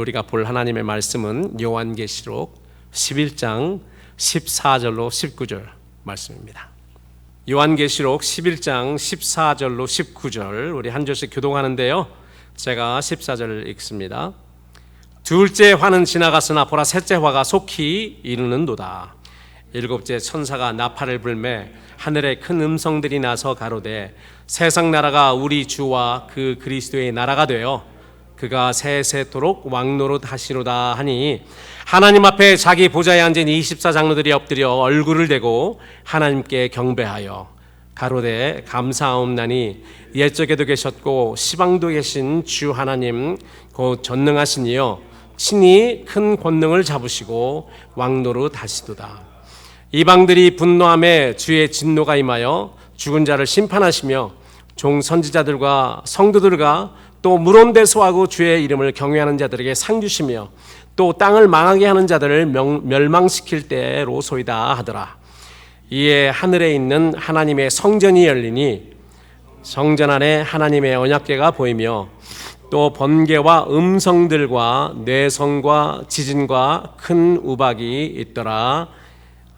우리가 볼 하나님의 말씀은 요한계시록 11장 14절로 19절 말씀입니다. 요한계시록 11장 14절로 19절 우리 한 절씩 교동하는데요. 제가 14절을 읽습니다. 둘째 화는 지나갔으나 보라 셋째 화가 속히 이르는도다. 일곱째 천사가 나팔을 불매 하늘에 큰 음성들이 나서 가로되 세상 나라가 우리 주와 그 그리스도의 나라가 되어 그가 세세토록 왕노릇 하시로다 하니 하나님 앞에 자기 보좌에 앉은 24장로들이 엎드려 얼굴을 대고 하나님께 경배하여 가로되 감사하옵나니 옛적에도 계셨고 시방도 계신 주 하나님 곧 전능하신 이여 친히 큰 권능을 잡으시고 왕노릇 하시도다. 이방들이 분노함에 주의 진노가 임하여 죽은 자를 심판하시며 종 선지자들과 성도들과 또 물온대소하고 주의 이름을 경외하는 자들에게 상 주시며 또 땅을 망하게 하는 자들을 멸망시킬 때로소이다 하더라. 이에 하늘에 있는 하나님의 성전이 열리니 성전 안에 하나님의 언약궤가 보이며 또 번개와 음성들과 뇌성과 지진과 큰 우박이 있더라.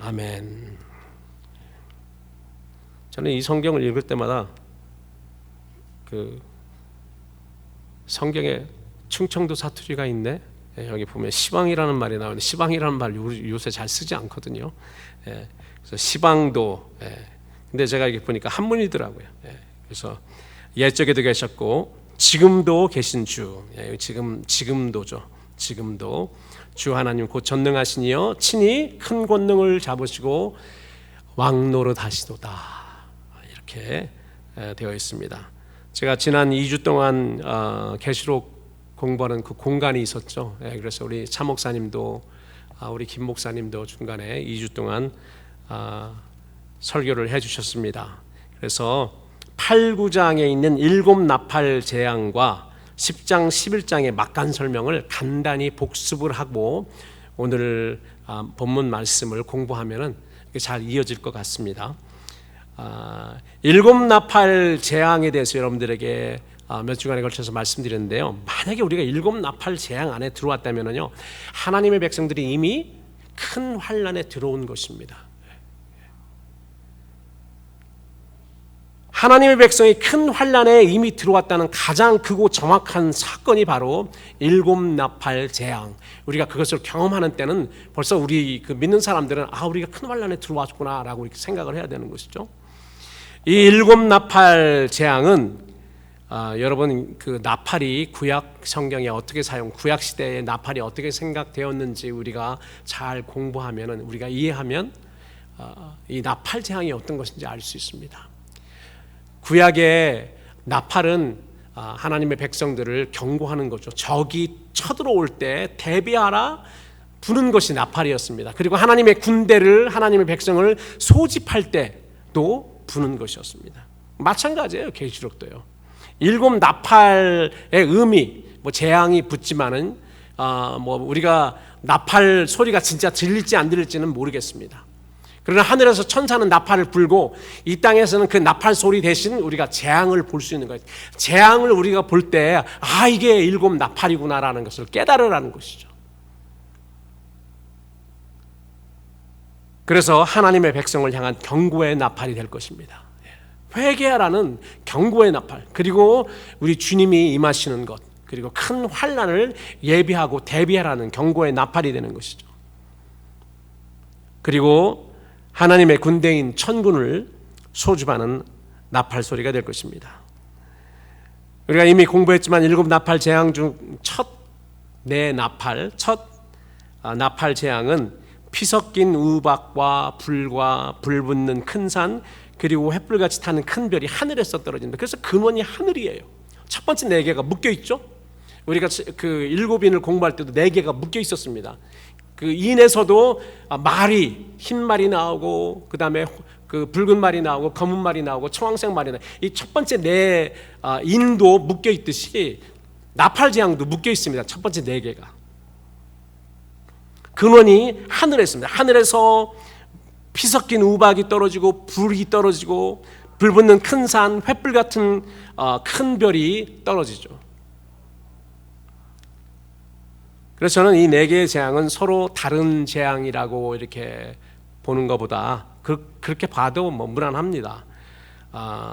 아멘. 저는 이 성경을 읽을 때마다 성경에 충청도 사투리가 있네. 여기 보면 시방이라는 말이 나오는데 시방이라는 말 요새 잘 쓰지 않거든요. 그래서 시방도. 근데 제가 이렇게 보니까 한문이더라고요. 그래서 옛적에도 계셨고 지금도 계신 주. 지금도죠. 지금도 주 하나님 곧 전능하신 이여 친히 큰 권능을 잡으시고 왕노릇 하시도다. 이렇게 되어 있습니다. 제가 지난 2주 동안 계시록 공부하는 그 공간이 있었죠. 그래서 우리 차 목사님도 우리 김 목사님도 중간에 2주 동안 설교를 해주셨습니다. 그래서 8, 9장에 있는 7 나팔 재앙과 10장, 11장의 막간 설명을 간단히 복습을 하고 오늘 본문 말씀을 공부하면은 잘 이어질 것 같습니다. 7 나팔 재앙에 대해서 여러분들에게 몇 주간에 걸쳐서 말씀드렸는데요. 만약에 우리가 7 나팔 재앙 안에 들어왔다면요, 하나님의 백성들이 이미 큰 환난에 들어온 것입니다. 하나님의 백성이 큰 환난에 이미 들어왔다는 가장 크고 정확한 사건이 바로 7 나팔 재앙. 우리가 그것을 경험하는 때는 벌써 우리 믿는 사람들은 우리가 큰 환난에 들어왔구나라고 이렇게 생각을 해야 되는 것이죠. 이 7 나팔 재앙은 여러분 그 나팔이 구약 성경에 어떻게 구약 시대의 나팔이 어떻게 생각되었는지 우리가 잘 공부하면은 우리가 이해하면 이 나팔 재앙이 어떤 것인지 알 수 있습니다. 구약의 나팔은 하나님의 백성들을 경고하는 거죠. 적이 쳐들어올 때 대비하라 부는 것이 나팔이었습니다. 그리고 하나님의 군대를 하나님의 백성을 소집할 때도 부는 것이었습니다. 마찬가지예요. 계시록도요. 7 나팔의 의미, 재앙이 붙지만은 우리가 나팔 소리가 진짜 들릴지 안 들릴지는 모르겠습니다. 그러나 하늘에서 천사는 나팔을 불고 이 땅에서는 그 나팔 소리 대신 우리가 재앙을 볼 수 있는 거예요. 재앙을 우리가 볼 때 이게 7 나팔이구나라는 것을 깨달으라는 것이죠. 그래서 하나님의 백성을 향한 경고의 나팔이 될 것입니다. 회개하라는 경고의 나팔, 그리고 우리 주님이 임하시는 것, 그리고 큰 환난을 예비하고 대비하라는 경고의 나팔이 되는 것이죠. 그리고 하나님의 군대인 천군을 소집하는 나팔 소리가 될 것입니다. 우리가 이미 공부했지만 7 나팔 재앙 중 첫 나팔 재앙은 피 섞인 우박과 불과 불 붙는 큰 산 그리고 횃불같이 타는 큰 별이 하늘에서 떨어진다. 그래서 근원이 하늘이에요. 첫 번째 4개가 묶여 있죠. 우리가 그 7인을 공부할 때도 4개가 묶여 있었습니다. 그 인에서도 흰 말이 나오고 그 다음에 그 붉은 말이 나오고 검은 말이 나오고 청황색 말이 나오고 이 첫 번째 인도 묶여 있듯이 나팔 재앙도 묶여 있습니다. 첫 번째 4개가. 근원이 하늘에 있습니다. 하늘에서 피 섞인 우박이 떨어지고 불이 떨어지고 불 붙는 큰 산, 횃불 같은 큰 별이 떨어지죠. 그래서 저는 이 네 개의 재앙은 서로 다른 재앙이라고 이렇게 보는 것보다 그렇게 봐도 뭐 무난합니다.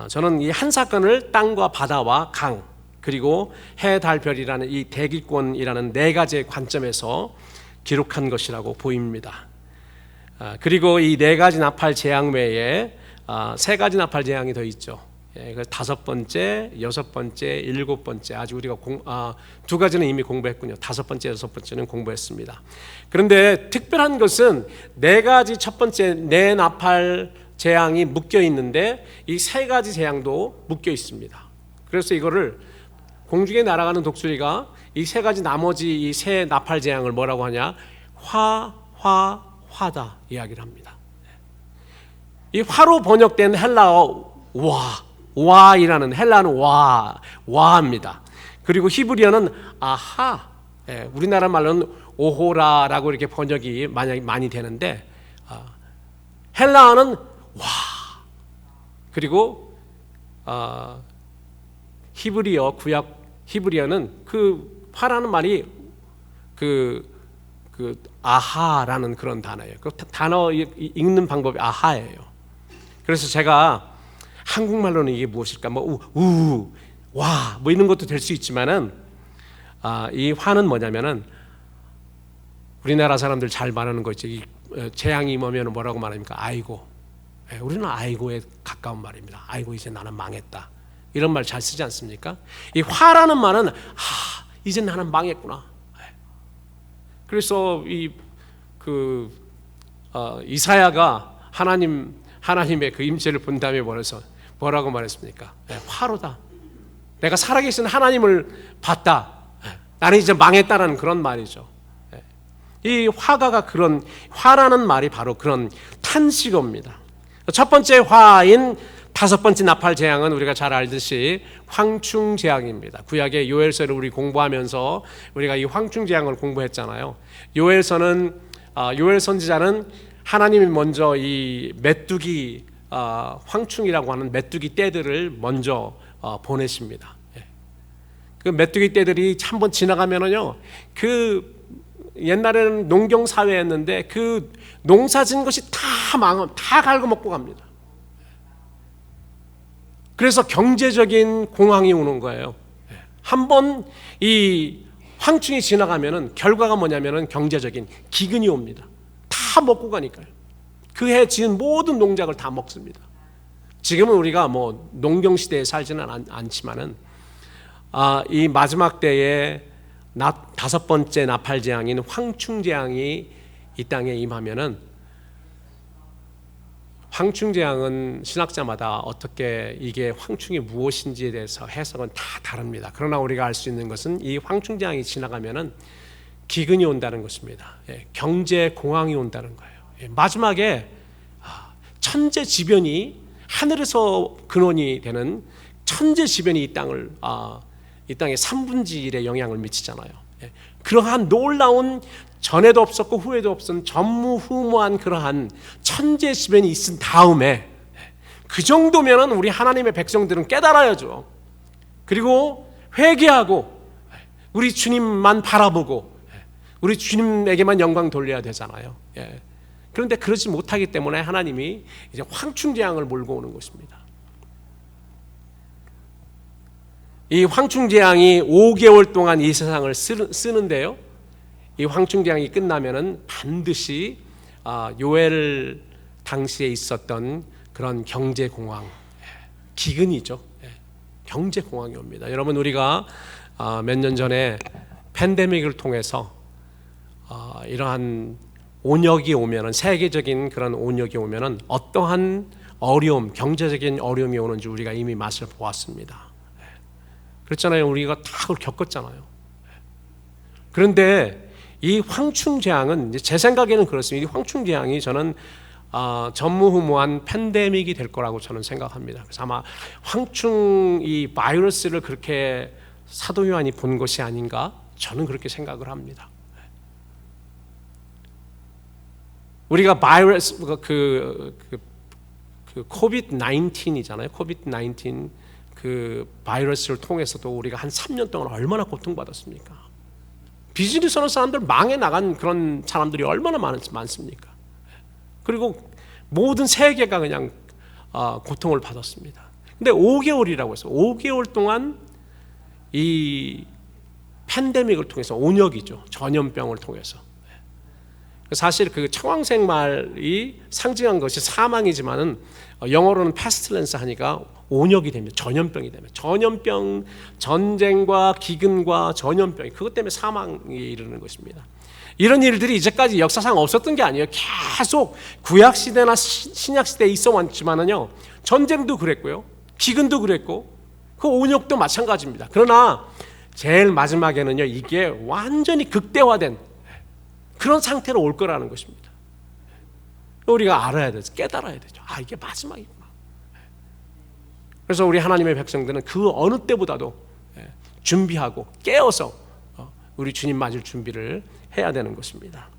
저는 이 한 사건을 땅과 바다와 강 그리고 해, 달, 별이라는 이 대기권이라는 네 가지의 관점에서 기록한 것이라고 보입니다. 그리고 이 네 가지 나팔 재앙 외에 세 가지 나팔 재앙이 더 있죠. 다섯 번째, 여섯 번째, 일곱 번째, 아주 우리가 두 가지는 이미 공부했군요. 다섯 번째, 여섯 번째는 공부했습니다. 그런데 특별한 것은 네 가지 첫 번째 네 나팔 재앙이 묶여 있는데 이 세 가지 재앙도 묶여 있습니다. 그래서 이거를 공중에 날아가는 독수리가 이 세 가지 나머지 이 세 나팔 재앙을 뭐라고 하냐? 화다 이야기를 합니다. 이 화로 번역된 헬라어 와이라는 헬라는 와입니다. 그리고 히브리어는 아하, 우리나라 말로는 오호라라고 이렇게 번역이 많이 되는데 헬라어는 와, 그리고 히브리어 구약 히브리어는 그 화라는 말이 그 아하라는 그런 단어예요. 그 단어 읽는 방법이 아하예요. 그래서 제가 한국말로는 이게 무엇일까? 와, 뭐 이런 것도 될 수 있지만은 이 화는 뭐냐면은 우리나라 사람들 잘 말하는 거 있죠. 이 재앙이 오면 뭐라고 말합니까? 아이고. 우리는 아이고에 가까운 말입니다. 아이고 이제 나는 망했다. 이런 말 잘 쓰지 않습니까? 이 화라는 말은 이제 나는 망했구나. 그래서 이사야가 하나님의 그 임재를 본 다음에 뭐라고 말했습니까? 화로다. 내가 살아계신 하나님을 봤다. 나는 이제 망했다라는 그런 말이죠. 이 화라는 말이 바로 그런 탄식어입니다. 첫 번째 화인 다섯 번째 나팔 재앙은 우리가 잘 알듯이 황충 재앙입니다. 구약의 요엘서를 우리 공부하면서 우리가 이 황충 재앙을 공부했잖아요. 요엘 선지자는 하나님이 먼저 이 메뚜기 황충이라고 하는 메뚜기 떼들을 먼저 보내십니다. 그 메뚜기 떼들이 한번 지나가면은요, 그 옛날에는 농경 사회였는데 그 농사진 것이 다 갉아먹고 갑니다. 그래서 경제적인 공황이 오는 거예요. 한번 이 황충이 지나가면은 결과가 뭐냐면은 경제적인 기근이 옵니다. 다 먹고 가니까요. 그 해 지은 모든 농작을 다 먹습니다. 지금은 우리가 뭐 농경 시대에 살지는 않지만은 이 마지막 때에 다섯 번째 나팔 재앙인 황충 재앙이 이 땅에 임하면은 황충 재앙은 신학자마다 어떻게 이게 황충이 무엇인지에 대해서 해석은 다 다릅니다. 그러나 우리가 알 수 있는 것은 이 황충 재앙이 지나가면은 기근이 온다는 것입니다. 경제 공황이 온다는 거예요. 마지막에 천재지변이 하늘에서 근원이 되는 천재지변이 이 땅의 3분의 1에 영향을 미치잖아요. 그러한 놀라운 전에도 없었고 후에도 없은 전무후무한 그러한 천재지변이 있은 다음에 그 정도면은 우리 하나님의 백성들은 깨달아야죠. 그리고 회개하고 우리 주님만 바라보고 우리 주님에게만 영광 돌려야 되잖아요. 그런데 그러지 못하기 때문에 하나님이 이제 황충 재앙을 몰고 오는 것입니다. 이 황충 재앙이 5개월 동안 이 세상을 쓰는데요. 이 황충 재앙이 끝나면은 반드시 요엘 당시에 있었던 그런 경제 공황, 기근이죠. 경제 공황이 옵니다. 여러분, 우리가 몇 년 전에 팬데믹을 통해서 이러한 온역이 오면은, 세계적인 그런 온역이 오면은 어떠한 어려움, 경제적인 어려움이 오는지 우리가 이미 맛을 보았습니다. 그렇잖아요. 우리가 다 그걸 겪었잖아요. 그런데 이 황충 재앙은 제 생각에는 그렇습니다. 이 황충 재앙이 저는 전무후무한 팬데믹이 될 거라고 저는 생각합니다. 그래서 아마 황충 이 바이러스를 그렇게 사도 요한이 본 것이 아닌가 저는 그렇게 생각을 합니다. 우리가 바이러스 그 코비드-19이잖아요. 코비드-19 그 바이러스를 통해서도 우리가 한 3년 동안 얼마나 고통받았습니까? 비즈니스 하는 사람들 망해 나간 그런 사람들이 얼마나 많습니까? 그리고 모든 세계가 그냥 고통을 받았습니다. 근데 5개월이라고 해서 5개월 동안 이 팬데믹을 통해서, 온역이죠, 전염병을 통해서, 사실 그 청황색 말이 상징한 것이 사망이지만은 영어로는 패스틸렌스 하니까 온역이 됩니다. 전염병이 되면, 전염병, 전쟁과 기근과 전염병이, 그것 때문에 사망에 이르는 것입니다. 이런 일들이 이제까지 역사상 없었던 게 아니에요. 계속 구약시대나 신약시대에 있어 왔지만은요, 전쟁도 그랬고요, 기근도 그랬고, 그 온역도 마찬가지입니다. 그러나 제일 마지막에는요, 이게 완전히 극대화된 그런 상태로 올 거라는 것입니다. 우리가 알아야 되죠. 깨달아야 되죠. 이게 마지막이구나. 그래서 우리 하나님의 백성들은 그 어느 때보다도 준비하고 깨어서 우리 주님 맞을 준비를 해야 되는 것입니다.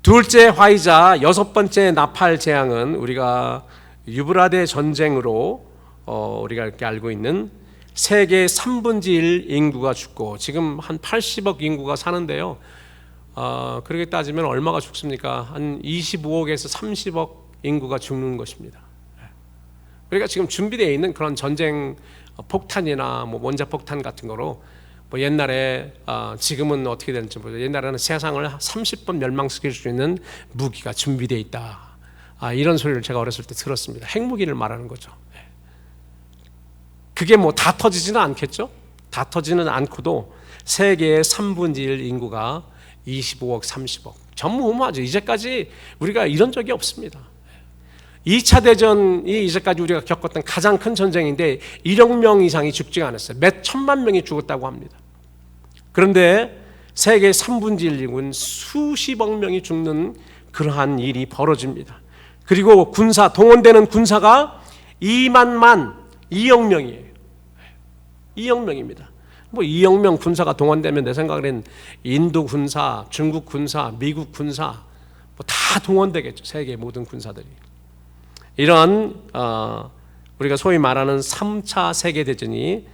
둘째 화이자, 여섯 번째 나팔 재앙은 우리가 유브라데 전쟁으로 우리가 이렇게 알고 있는 세계 3분의 1 인구가 죽고, 지금 한 80억 인구가 사는데요, 그렇게 따지면 얼마가 죽습니까? 한 25억에서 30억 인구가 죽는 것입니다. 그러니까 지금 준비되어 있는 그런 전쟁 폭탄이나 뭐 원자폭탄 같은 거로, 뭐 옛날에 지금은 어떻게 되는지 모르겠어요. 옛날에는 세상을 30번 멸망시킬 수 있는 무기가 준비되어 있다, 이런 소리를 제가 어렸을 때 들었습니다. 핵무기를 말하는 거죠. 그게 뭐 다 터지지는 않겠죠? 다 터지는 않고도 세계의 3분의 1 인구가 25억, 30억, 전무후무하죠. 이제까지 우리가 이런 적이 없습니다. 2차 대전이 이제까지 우리가 겪었던 가장 큰 전쟁인데 1억 명 이상이 죽지가 않았어요. 몇 천만 명이 죽었다고 합니다. 그런데 세계 3분의 1 인구는 수십억 명이 죽는 그러한 일이 벌어집니다. 그리고 동원되는 군사가 2억 명이에요. 2억 명입니다. 뭐 2억 명 군사가 동원되면 내 생각에는 인도 군사, 중국 군사, 미국 군사 뭐 다 동원되겠죠. 세계 모든 군사들이. 이런 우리가 소위 말하는 3차 세계대전이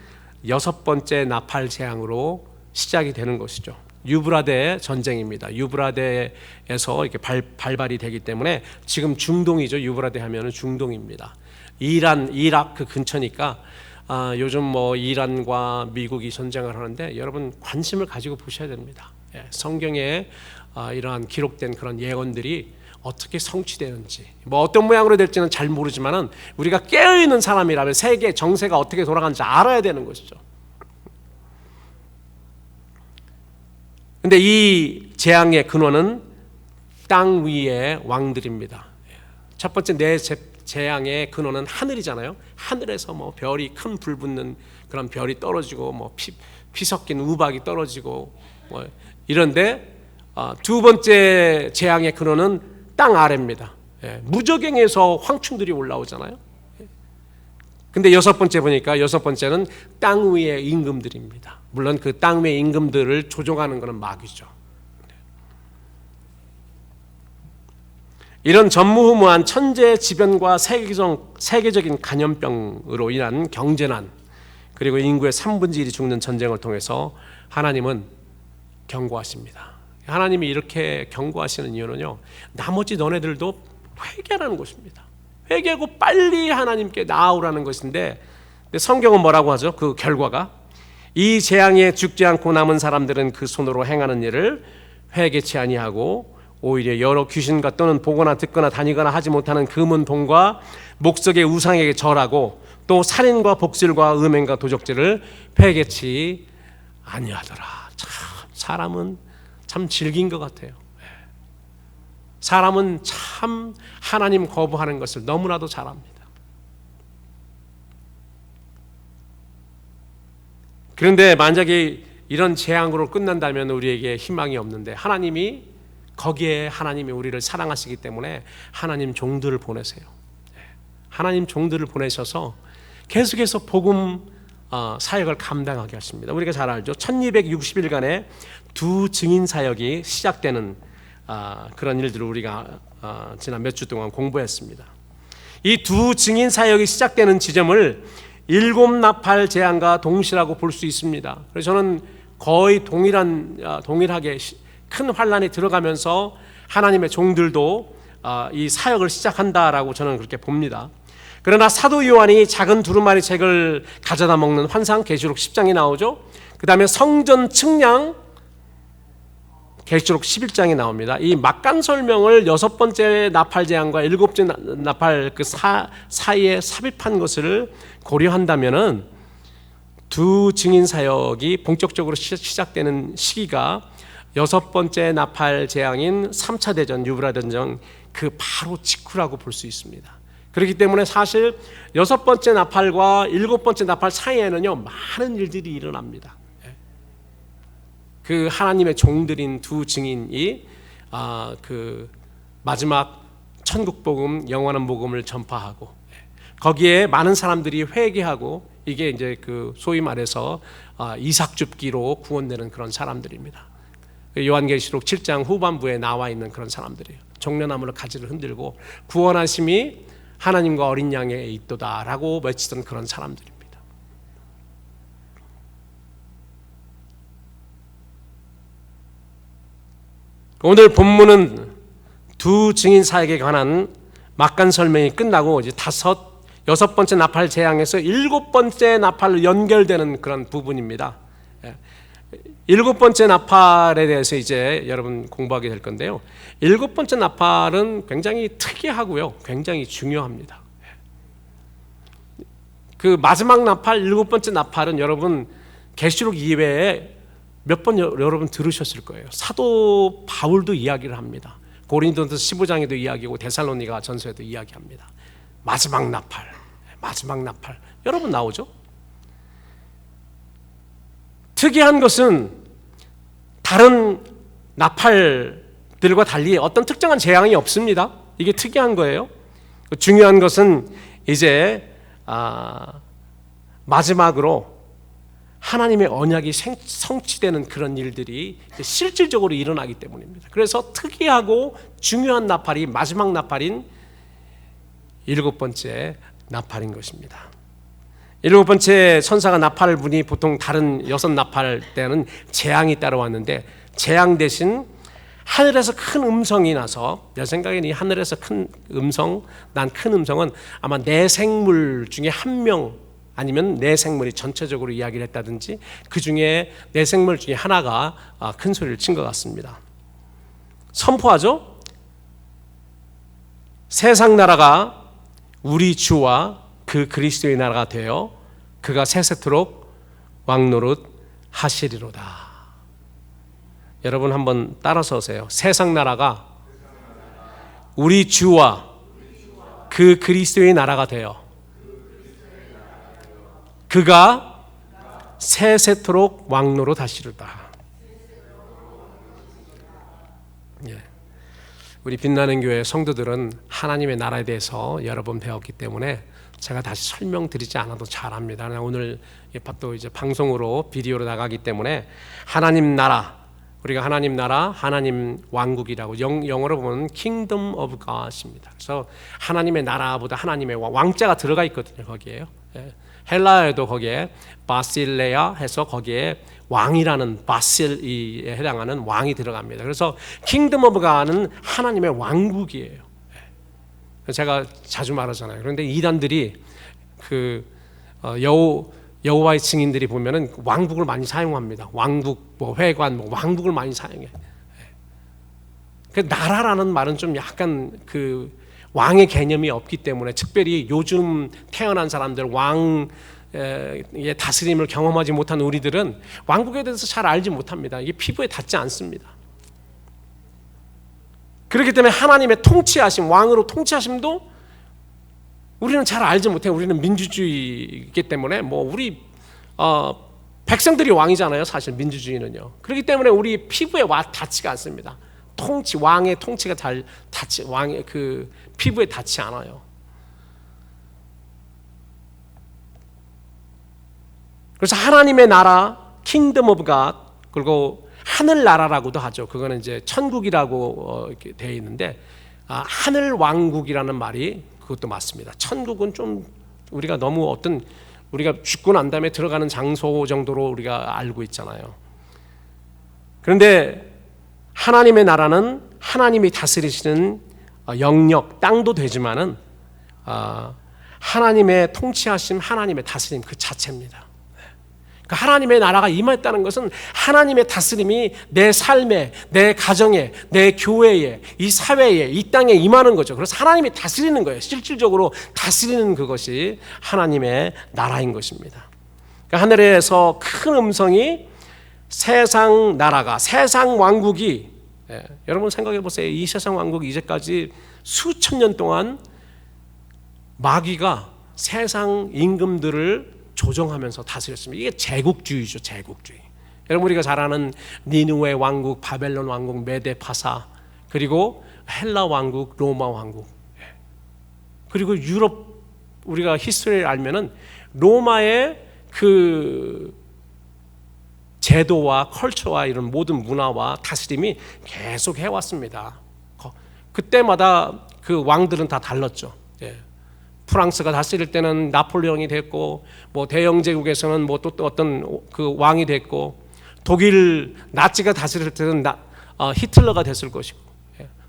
여섯 번째 나팔 재앙으로 시작이 되는 것이죠. 유브라데 전쟁입니다. 유브라데에서 이렇게 발발이 되기 때문에 지금 중동이죠. 유브라데 하면은 중동입니다. 이라크 그 근처니까 요즘 뭐 이란과 미국이 전쟁을 하는데 여러분 관심을 가지고 보셔야 됩니다. 성경에 이러한 기록된 그런 예언들이 어떻게 성취되는지, 뭐 어떤 모양으로 될지는 잘 모르지만은 우리가 깨어있는 사람이라면 세계 정세가 어떻게 돌아가는지 알아야 되는 것이죠. 근데 이 재앙의 근원은 땅 위의 왕들입니다. 첫 번째 재앙의 근원은 하늘이잖아요. 하늘에서 뭐 별이, 큰 불 붙는 그런 별이 떨어지고, 뭐 피 섞인 우박이 떨어지고, 뭐 이런데 두 번째 재앙의 근원은 땅 아래입니다. 무저갱에서 황충들이 올라오잖아요. 근데 여섯 번째 보니까 여섯 번째는 땅 위의 임금들입니다. 물론 그 땅 위의 임금들을 조종하는 것은 마귀죠. 이런 전무후무한 천재지변과 세계적인 감염병으로 인한 경제난, 그리고 인구의 3분의 1이 죽는 전쟁을 통해서 하나님은 경고하십니다. 하나님이 이렇게 경고하시는 이유는요, 나머지 너네들도 회개하라는 것입니다. 회개하고 빨리 하나님께 나아오라는 것인데, 성경은 뭐라고 하죠? 그 결과가, 이 재앙에 죽지 않고 남은 사람들은 그 손으로 행하는 일을 회개치 아니하고 오히려 여러 귀신과 또는 보거나 듣거나 다니거나 하지 못하는 금은 동과 목석의 우상에게 절하고 또 살인과 복술과 음행과 도적질을 회개치 아니하더라. 참 사람은 참 질긴 것 같아요. 사람은 참 하나님 거부하는 것을 너무나도 잘합니다. 그런데 만약에 이런 재앙으로 끝난다면 우리에게 희망이 없는데, 하나님이 거기에 하나님이 우리를 사랑하시기 때문에 하나님 종들을 보내세요. 하나님 종들을 보내셔서 계속해서 복음 사역을 감당하게 하십니다. 우리가 잘 알죠. 1260일간의 두 증인 사역이 시작되는 그런 일들을 우리가 지난 몇 주 동안 공부했습니다. 이 두 증인 사역이 시작되는 지점을 일곱 나팔 재앙과 동시라고 볼 수 있습니다. 그래서 저는 거의 동일하게 큰 환란에 들어가면서 하나님의 종들도 이 사역을 시작한다라고 저는 그렇게 봅니다. 그러나 사도 요한이 작은 두루마리 책을 가져다 먹는 환상, 계시록 10장이 나오죠. 그 다음에 성전 측량, 계시록 11장이 나옵니다. 이 막간 설명을 여섯 번째 나팔 재앙과 일곱째 나팔 그 사이에 삽입한 것을 고려한다면은 두 증인 사역이 본격적으로 시작되는 시기가 여섯 번째 나팔 재앙인 3차 대전, 유브라 전쟁 그 바로 직후라고 볼 수 있습니다. 그렇기 때문에 사실 여섯 번째 나팔과 일곱 번째 나팔 사이에는요 많은 일들이 일어납니다. 그 하나님의 종들인 두 증인이 그 마지막 천국 복음, 영원한 복음을 전파하고 거기에 많은 사람들이 회개하고 이게 이제 그 소위 말해서 이삭 줍기로 구원되는 그런 사람들입니다. 요한계시록 7장 후반부에 나와 있는 그런 사람들이에요. 종려나무로 가지를 흔들고 구원하심이 하나님과 어린 양에 있도다라고 외치던 그런 사람들입니다. 오늘 본문은 두 증인 사역에 관한 막간 설명이 끝나고 이제 여섯 번째 나팔 재앙에서 일곱 번째 나팔로 연결되는 그런 부분입니다. 일곱 번째 나팔에 대해서 이제 여러분 공부하게 될 건데요. 일곱 번째 나팔은 굉장히 특이하고요, 굉장히 중요합니다. 그 마지막 나팔, 일곱 번째 나팔은 여러분 계시록 이외에 몇 번 여러분 들으셨을 거예요. 사도 바울도 이야기를 합니다. 고린도서 15장에도 이야기하고 데살로니가 전서에도 이야기합니다. 마지막 나팔, 마지막 나팔 여러분 나오죠? 특이한 것은 다른 나팔들과 달리 어떤 특정한 재앙이 없습니다. 이게 특이한 거예요. 중요한 것은 이제 마지막으로 하나님의 언약이 성취되는 그런 일들이 실질적으로 일어나기 때문입니다. 그래서 특이하고 중요한 나팔이 마지막 나팔인 일곱 번째 나팔인 것입니다. 일곱 번째 천사가 나팔을 부니 보통 다른 여섯 나팔 때는 재앙이 따라왔는데 재앙 대신 하늘에서 큰 음성이 나서 내 생각에는 이 하늘에서 큰 음성, 난 큰 음성은 아마 내 생물 중에 한 명 아니면 내 생물이 전체적으로 이야기를 했다든지 그 중에 내 생물 중에 하나가 큰 소리를 친 것 같습니다. 선포하죠. 세상 나라가 우리 주와 그 그리스도의 나라가 되어 그가 세세토록 왕노릇 하시리로다. 여러분 한번 따라서 오세요. 세상 나라가 우리 주와 그 그리스도의 나라가 되어 그가 세세토록 왕노릇 하시리로다. 우리 빛나는 교회 성도들은 하나님의 나라에 대해서 여러 번 배웠기 때문에 제가 다시 설명드리지 않아도 잘 압니다. 오늘 또 이제 방송으로 비디오로 나가기 때문에 하나님 나라, 우리가 하나님 나라, 하나님 왕국이라고 영어로 보면 Kingdom of God입니다. 그래서 하나님의 나라보다 하나님의 왕자가 들어가 있거든요. 거기에요. 헬라어에도 거기에 바실레아 해서 거기에 왕이라는 바실에 해당하는 왕이 들어갑니다. 그래서 킹덤 오브 갓은 하나님의 왕국이에요. 제가 자주 말하잖아요. 그런데 이단들이 그 여호와의 증인들이 보면은 왕국을 많이 사용합니다. 왕국, 뭐 회관, 뭐 왕국을 많이 사용해. 그 나라라는 말은 좀 약간 그 왕의 개념이 없기 때문에 특별히 요즘 태어난 사람들 왕의 다스림을 경험하지 못한 우리들은 왕국에 대해서 잘 알지 못합니다. 이게 피부에 닿지 않습니다. 그렇기 때문에 하나님의 통치하심, 왕으로 통치하심도 우리는 잘 알지 못해요. 우리는 민주주의이기 때문에 뭐 우리 백성들이 왕이잖아요. 사실 민주주의는요. 그렇기 때문에 우리 피부에 닿지가 않습니다. 통치, 왕의 통치가 잘 왕의 그 피부에 닿지 않아요. 그래서 하나님의 나라, 킹덤 오브 갓, 그리고 하늘 나라라고도 하죠. 그거는 이제 천국이라고 이렇게 되어 있는데 하늘 왕국이라는 말이 그것도 맞습니다. 천국은 좀 우리가 너무 어떤 우리가 죽고 난 다음에 들어가는 장소 정도로 우리가 알고 있잖아요. 그런데 하나님의 나라는 하나님이 다스리시는 영역, 땅도 되지만은 하나님의 통치하심, 하나님의 다스림 그 자체입니다. 그러니까 하나님의 나라가 임했다는 것은 하나님의 다스림이 내 삶에, 내 가정에, 내 교회에, 이 사회에, 이 땅에 임하는 거죠. 그래서 하나님이 다스리는 거예요. 실질적으로 다스리는 그것이 하나님의 나라인 것입니다. 그러니까 하늘에서 큰 음성이 세상 나라가, 세상 왕국이, 여러분 생각해 보세요. 이 세상 왕국이 이제까지 수천 년 동안 마귀가 세상 임금들을 조정하면서 다스렸습니다. 이게 제국주의죠, 제국주의. 여러분 우리가 잘 아는 니느웨 왕국, 바벨론 왕국, 메데 파사, 그리고 헬라 왕국, 로마 왕국, 그리고 유럽 우리가 히스토리를 알면은 로마의 그 제도와 컬처와 이런 모든 문화와 다스림이 계속 해왔습니다. 그때마다 그 왕들은 다 달랐죠. 프랑스가 다스릴 때는 나폴레옹이 됐고, 뭐 대영 제국에서는 뭐 또 어떤 그 왕이 됐고, 독일 나치가 다스릴 때는 히틀러가 됐을 것이고,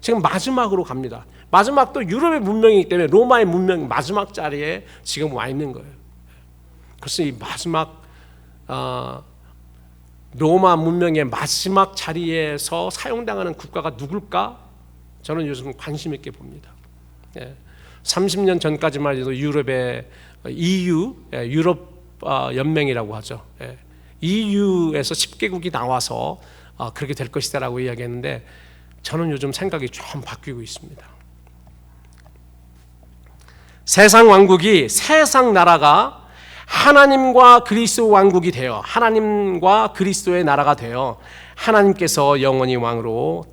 지금 마지막으로 갑니다. 마지막도 유럽의 문명이기 때문에 로마의 문명이 마지막 자리에 지금 와 있는 거예요. 그래서 이 마지막 로마 문명의 마지막 자리에서 사용당하는 국가가 누굴까? 저는 요즘 관심 있게 봅니다. 30년 전까지만 해도 유럽의 EU, 유럽 연맹이라고 하죠. EU에서 10개국이 나와서 그렇게 될 것이다라고 이야기했는데 저는 요즘 생각이 좀 바뀌고 있습니다. 세상 왕국이, 세상 나라가 하나님과 그리스도 왕국이 되어, 하나님과 그리스도의 나라가 되어 하나님께서 영원히 왕으로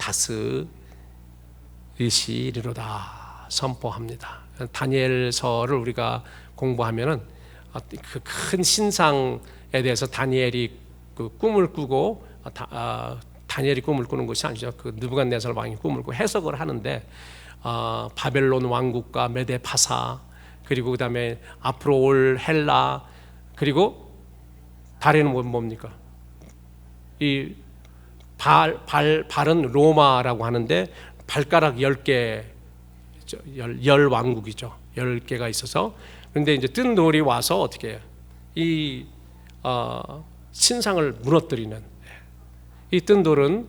다스리시리로다 선포합니다. 다니엘서를 우리가 공부하면은 그 큰 신상에 대해서 다니엘이 그 꿈을 꾸고 다니엘이 꿈을 꾸는 것이 아니죠. 그 느부갓네살 왕이 꿈을 꾸고 해석을 하는데 바벨론 왕국과 메데 파사, 그리고 그다음에 앞으로 올 헬라, 그리고 다리는 뭡니까? 이 발은 로마라고 하는데 발가락 10개, 열 왕국이죠. 10개가 있어서. 그런데 이제 뜬 돌이 와서 어떻게 해요? 이 신상을 무너뜨리는, 이 뜬 돌은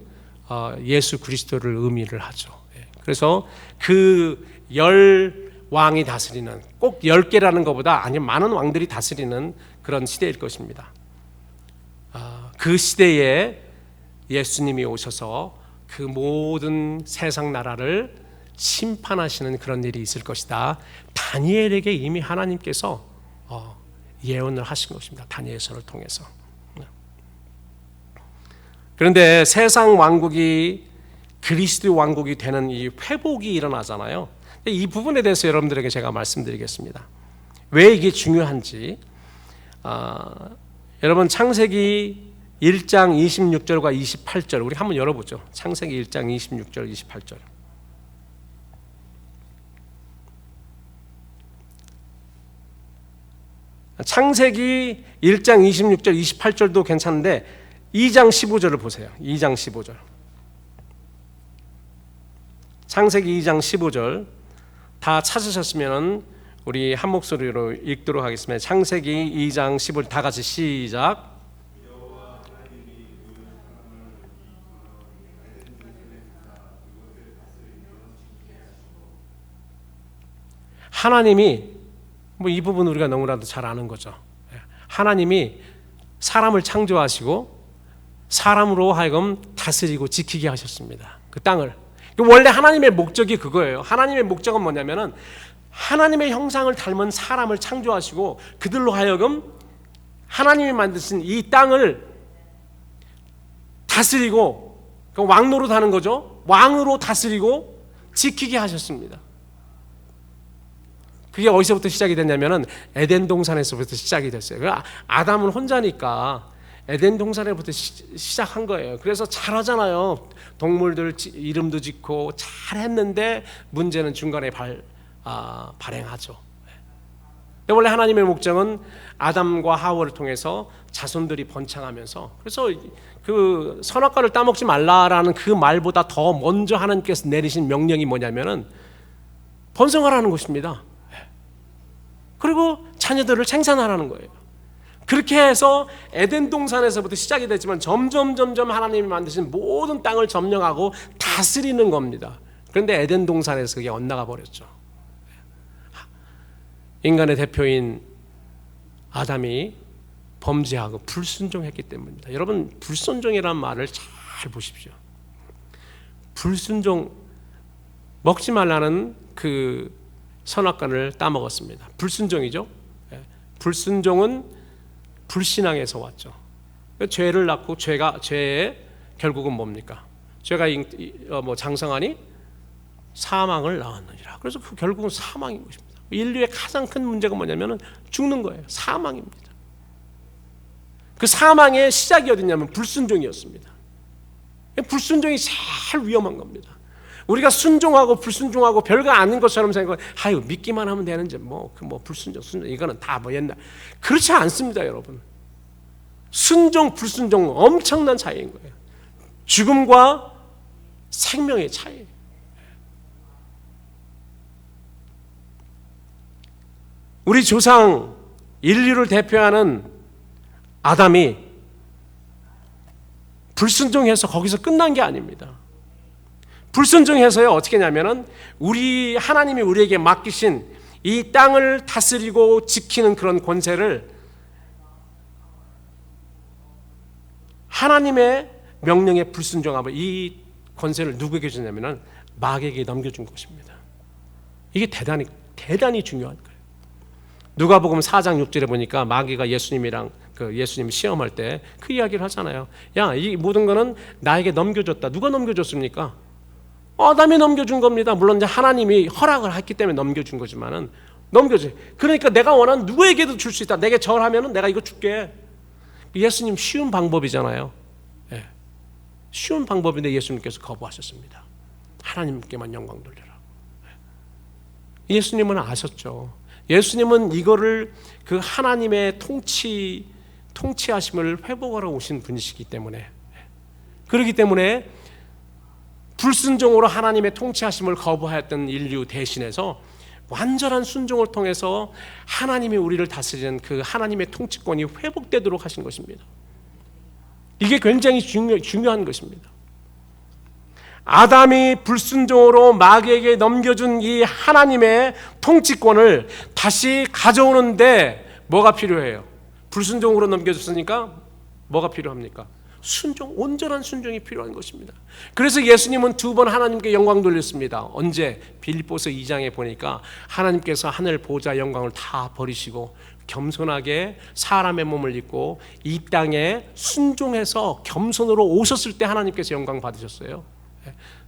예수 그리스도를 의미를 하죠. 그래서 그 10왕이 다스리는, 꼭 10개라는 것보다 아니 많은 왕들이 다스리는 그런 시대일 것입니다. 그 시대에 예수님이 오셔서 그 모든 세상 나라를 심판하시는 그런 일이 있을 것이다. 다니엘에게 이미 하나님께서 예언을 하신 것입니다. 다니엘서를 통해서. 그런데 세상 왕국이 그리스도 왕국이 되는 이 회복이 일어나잖아요. 이 부분에 대해서 여러분들에게 제가 말씀드리겠습니다. 왜 이게 중요한지. 여러분 창세기 1장 26절과 28절 우리 한번 열어보죠. 창세기 1장 26절 28절. 창세기 1장 26절 28절도 괜찮은데 2장 15절을 보세요. 2장 15절. 창세기 2장 15절 다 찾으셨으면 우리 한 목소리로 읽도록 하겠습니다. 창세기 2장 15절 다 같이 시작. 하나님이 뭐 이 부분 우리가 너무나도 잘 아는 거죠. 하나님이 사람을 창조하시고 사람으로 하여금 다스리고 지키게 하셨습니다. 그 땅을. 원래 하나님의 목적이 그거예요. 하나님의 목적은 뭐냐면은 하나님의 형상을 닮은 사람을 창조하시고 그들로 하여금 하나님이 만드신 이 땅을 다스리고 왕 노릇하는 거죠. 왕으로 다스리고 지키게 하셨습니다. 그게 어디서부터 시작이 됐냐면은 에덴 동산에서부터 시작이 됐어요. 아담은 혼자니까 에덴 동산에부터 시작한 거예요. 그래서 잘하잖아요. 동물들 이름도 짓고 잘했는데 문제는 중간에 발행하죠. 원래 하나님의 목적은 아담과 하와를 통해서 자손들이 번창하면서, 그래서 그 선악과를 따먹지 말라라는 그 말보다 더 먼저 하나님께서 내리신 명령이 뭐냐면은 번성하라는 것입니다. 그리고 자녀들을 생산하라는 거예요. 그렇게 해서 에덴 동산에서부터 시작이 됐지만 점점 하나님이 만드신 모든 땅을 점령하고 다스리는 겁니다. 그런데 에덴 동산에서 그게 엇나가 버렸죠. 인간의 대표인 아담이 범죄하고 불순종했기 때문입니다. 여러분, 불순종이라는 말을 잘 보십시오. 불순종, 먹지 말라는 그 선악과를 따먹었습니다. 불순종이죠. 불순종은 불신앙에서 왔죠. 죄를 낳고 죄의 결국은 뭡니까? 죄가 장성하니 사망을 낳았느니라. 그래서 그 결국은 사망인 것입니다. 인류의 가장 큰 문제가 뭐냐면 죽는 거예요. 사망입니다. 그 사망의 시작이 어디냐면 불순종이었습니다. 불순종이 제일 위험한 겁니다. 우리가 순종하고 불순종하고 별거 아닌 것처럼 생각하고, 아유, 믿기만 하면 되는지, 불순종, 순종, 이거는 다 옛날. 그렇지 않습니다, 여러분. 순종, 불순종 엄청난 차이인 거예요. 죽음과 생명의 차이. 우리 조상 인류를 대표하는 아담이 불순종해서 거기서 끝난 게 아닙니다. 불순종해서요, 어떻게 하냐면은 하나님이 우리에게 맡기신 이 땅을 다스리고 지키는 그런 권세를 하나님의 명령에 불순종하고 이 권세를 누구에게 주냐면은 마귀에게 넘겨준 것입니다. 이게 대단히 중요한 거예요. 누가복음 4장 6절에 보니까 마귀가 예수님이랑 예수님이 시험할 때 그 이야기를 하잖아요. 야, 이 모든 거는 나에게 넘겨줬다. 누가 넘겨줬습니까? 아담이 넘겨준 겁니다. 물론 이제 하나님이 허락을 했기 때문에 넘겨준 거지만은 넘겨줘. 그러니까 내가 원하는 누구에게도 줄 수 있다. 내게 절하면은 내가 이거 줄게. 예수님 쉬운 방법이잖아요. 네. 쉬운 방법인데 예수님께서 거부하셨습니다. 하나님께만 영광 돌려라. 네. 예수님은 아셨죠. 예수님은 이거를 그 하나님의 통치하심을 회복하러 오신 분이시기 때문에, 그렇기 때문에 불순종으로 하나님의 통치하심을 거부하였던 인류 대신해서 완전한 순종을 통해서 하나님이 우리를 다스리는 그 하나님의 통치권이 회복되도록 하신 것입니다. 이게 굉장히 중요한 것입니다. 아담이 불순종으로 마귀에게 넘겨준 이 하나님의 통치권을 다시 가져오는데 뭐가 필요해요? 불순종으로 넘겨줬으니까 뭐가 필요합니까? 순종, 온전한 순종이 필요한 것입니다. 그래서 예수님은 2번 하나님께 영광 돌렸습니다. 언제? 빌립보서 2장에 보니까 하나님께서 하늘 보좌 영광을 다 버리시고 겸손하게 사람의 몸을 입고 이 땅에 순종해서 겸손으로 오셨을 때 하나님께서 영광 받으셨어요.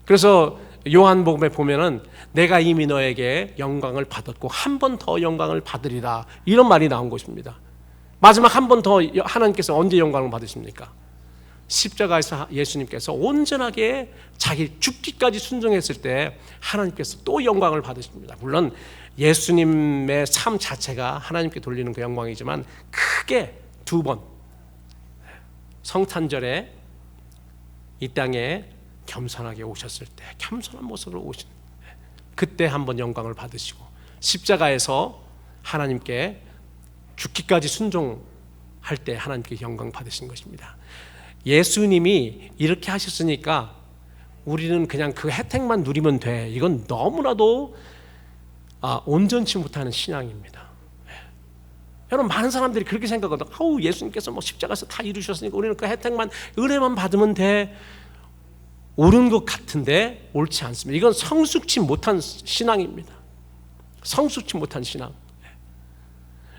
그래서 요한복음에 보면은 내가 이미 너에게 영광을 받았고 한 번 더 영광을 받으리라, 이런 말이 나온 것입니다. 마지막 한 번 더 하나님께서 언제 영광을 받으십니까? 십자가에서 예수님께서 온전하게 자기 죽기까지 순종했을 때 하나님께서 또 영광을 받으십니다. 물론 예수님의 삶 자체가 하나님께 돌리는 그 영광이지만 크게 2번 성탄절에 이 땅에 겸손하게 오셨을 때, 겸손한 모습으로 오신 그때 한번 영광을 받으시고, 십자가에서 하나님께 죽기까지 순종할 때 하나님께 영광 받으신 것입니다. 예수님이 이렇게 하셨으니까 우리는 그냥 그 혜택만 누리면 돼, 이건 너무나도 온전치 못하는 신앙입니다. 여러분, 많은 사람들이 그렇게 생각하거든요. 예수님께서 십자가에서 다 이루셨으니까 우리는 그 혜택만, 은혜만 받으면 돼. 옳은 것 같은데 옳지 않습니다. 이건 성숙치 못한 신앙입니다. 성숙치 못한 신앙.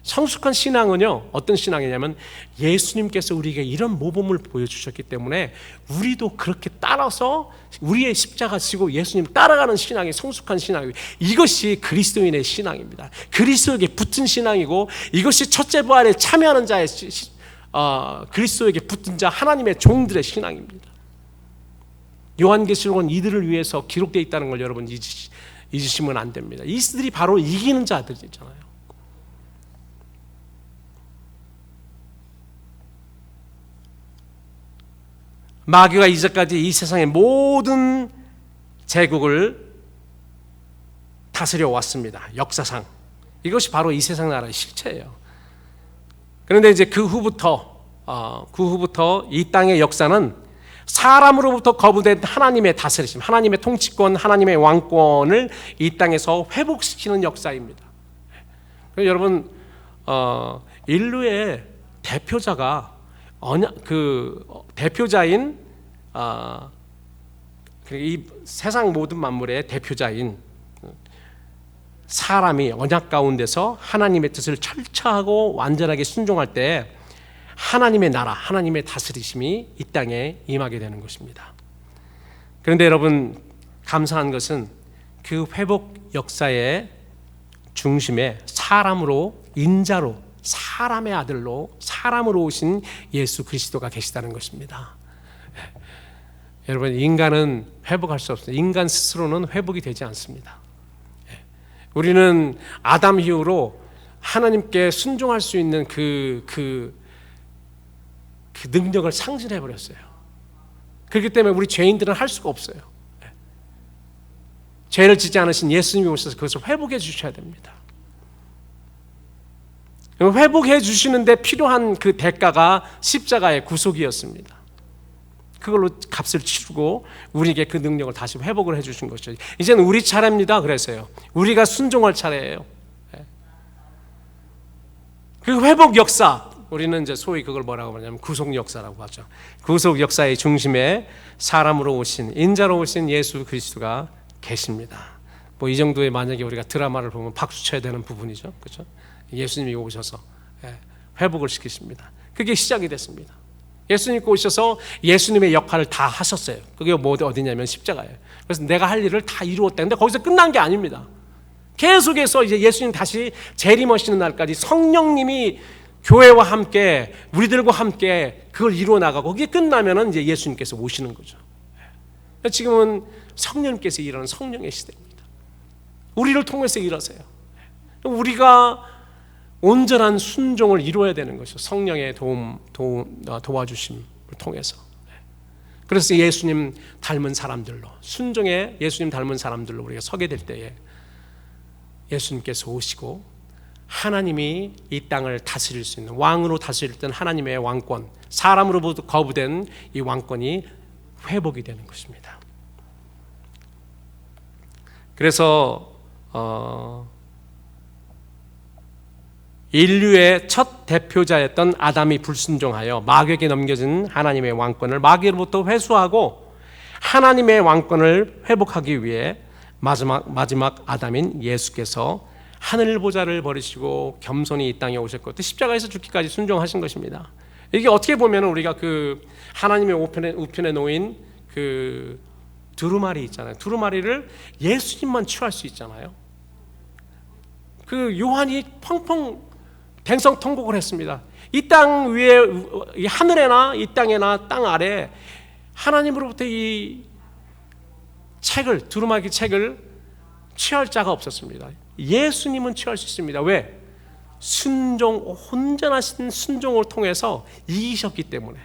성숙한 신앙은요, 어떤 신앙이냐면 예수님께서 우리에게 이런 모범을 보여주셨기 때문에 우리도 그렇게 따라서 우리의 십자가 지고 예수님 따라가는 신앙이 성숙한 신앙이고, 이것이 그리스도인의 신앙입니다. 그리스도에게 붙은 신앙이고, 이것이 첫째 부활에 참여하는 자의 그리스도에게 붙은 자 하나님의 종들의 신앙입니다. 요한계시록은 이들을 위해서 기록되어 있다는 걸 여러분 잊으시면 안 됩니다. 이들이 바로 이기는 자들이잖아요. 마귀가 이제까지 이 세상의 모든 제국을 다스려 왔습니다. 역사상 이것이 바로 이 세상 나라의 실체예요. 그런데 이제 그 후부터 이 땅의 역사는 사람으로부터 거부된 하나님의 다스리심, 하나님의 통치권, 하나님의 왕권을 이 땅에서 회복시키는 역사입니다. 여러분, 인류의 대표자가 대표자인 이 세상 모든 만물의 대표자인 사람이 언약 가운데서 하나님의 뜻을 철저하고 완전하게 순종할 때 하나님의 나라, 하나님의 다스리심이 이 땅에 임하게 되는 것입니다. 그런데 여러분, 감사한 것은 그 회복 역사의 중심에 사람으로, 인자로, 사람의 아들로, 사람으로 오신 예수 그리스도가 계시다는 것입니다. 여러분, 인간은 회복할 수 없어요. 인간 스스로는 회복이 되지 않습니다. 우리는 아담 이후로 하나님께 순종할 수 있는 그 능력을 상실해 버렸어요. 그렇기 때문에 우리 죄인들은 할 수가 없어요. 죄를 짓지 않으신 예수님이 오셔서 그것을 회복해 주셔야 됩니다. 회복해 주시는데 필요한 그 대가가 십자가의 구속이었습니다. 그걸로 값을 치르고 우리에게 그 능력을 다시 회복을 해 주신 것이죠. 이제는 우리 차례입니다. 그래서요, 우리가 순종할 차례예요. 그 회복 역사, 우리는 이제 소위 그걸 뭐라고 하냐면 구속 역사라고 하죠. 구속 역사의 중심에 사람으로 오신, 인자로 오신 예수 그리스도가 계십니다. 뭐 이 정도의 만약에 우리가 드라마를 보면 박수 쳐야 되는 부분이죠, 그렇죠? 예수님이 오셔서 회복을 시키십니다. 그게 시작이 됐습니다. 예수님께 오셔서 예수님의 역할을 다 하셨어요. 그게 어디냐면 십자가예요. 그래서 내가 할 일을 다 이루었다. 근데 거기서 끝난 게 아닙니다. 계속해서 이제 예수님 다시 재림하시는 날까지 성령님이 교회와 함께, 우리들과 함께 그걸 이루어 나가고, 그게 끝나면은 이제 예수님께서 오시는 거죠. 지금은 성령님께서 일하는 성령의 시대입니다. 우리를 통해서 일하세요. 우리가 온전한 순종을 이루어야 되는 것이죠. 성령의 도와주심을 통해서. 그래서 예수님 닮은 사람들로, 순종의 예수님 닮은 사람들로 우리가 서게 될 때에 예수님께서 오시고 하나님이 이 땅을 다스릴 수 있는, 왕으로 다스릴 때는 하나님의 왕권, 사람으로부터 거부된 이 왕권이 회복이 되는 것입니다. 그래서 인류의 첫 대표자였던 아담이 불순종하여 마귀에게 넘겨진 하나님의 왕권을 마귀로부터 회수하고 하나님의 왕권을 회복하기 위해 마지막 아담인 예수께서 하늘 보좌를 버리시고 겸손히 이 땅에 오셨고 또 십자가에서 죽기까지 순종하신 것입니다. 이게 어떻게 보면 우리가 그 하나님의 우편에 놓인 그 두루마리 있잖아요. 두루마리를 예수님만 취할 수 있잖아요. 그 요한이 펑펑 댕성통곡을 했습니다. 이 땅 위에, 이 하늘에나 이 땅에나 땅 아래 하나님으로부터 이 책을, 두루마기 책을 취할 자가 없었습니다. 예수님은 취할 수 있습니다. 왜? 순종, 온전하신 순종을 통해서 이기셨기 때문에,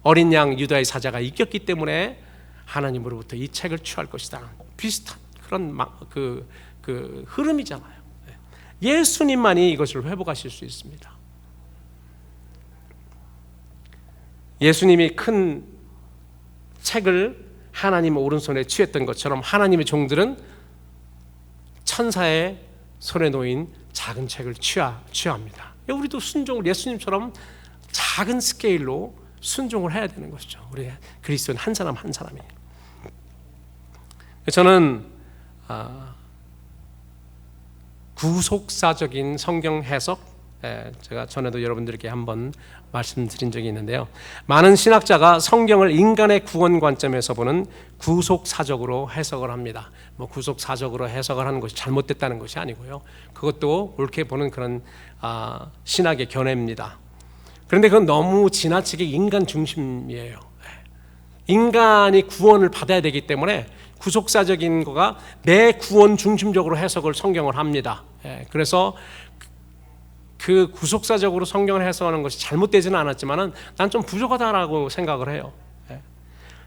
어린 양 유다의 사자가 이겼기 때문에 하나님으로부터 이 책을 취할 것이다. 비슷한 그런 그 흐름이잖아요. 예수님만이 이것을 회복하실 수 있습니다. 예수님이 큰 책을 하나님 오른손에 취했던 것처럼 하나님의 종들은 천사의 손에 놓인 작은 책을 취합니다. 우리도 순종을 예수님처럼 작은 스케일로 순종을 해야 되는 것이죠. 우리 그리스도인 한 사람 한 사람이. 저는 구속사적인 성경 해석, 제가 전에도 여러분들께 한번 말씀드린 적이 있는데요. 많은 신학자가 성경을 인간의 구원 관점에서 보는 구속사적으로 해석을 합니다. 뭐 구속사적으로 해석을 하는 것이 잘못됐다는 것이 아니고요. 그것도 옳게 보는 그런 신학의 견해입니다. 그런데 그건 너무 지나치게 인간 중심이에요. 인간이 구원을 받아야 되기 때문에 구속사적인 거가 내 구원 중심적으로 해석을 성경을 합니다. 그래서 그 구속사적으로 성경을 해석하는 것이 잘못되지는 않았지만은 난 좀 부족하다라고 생각을 해요.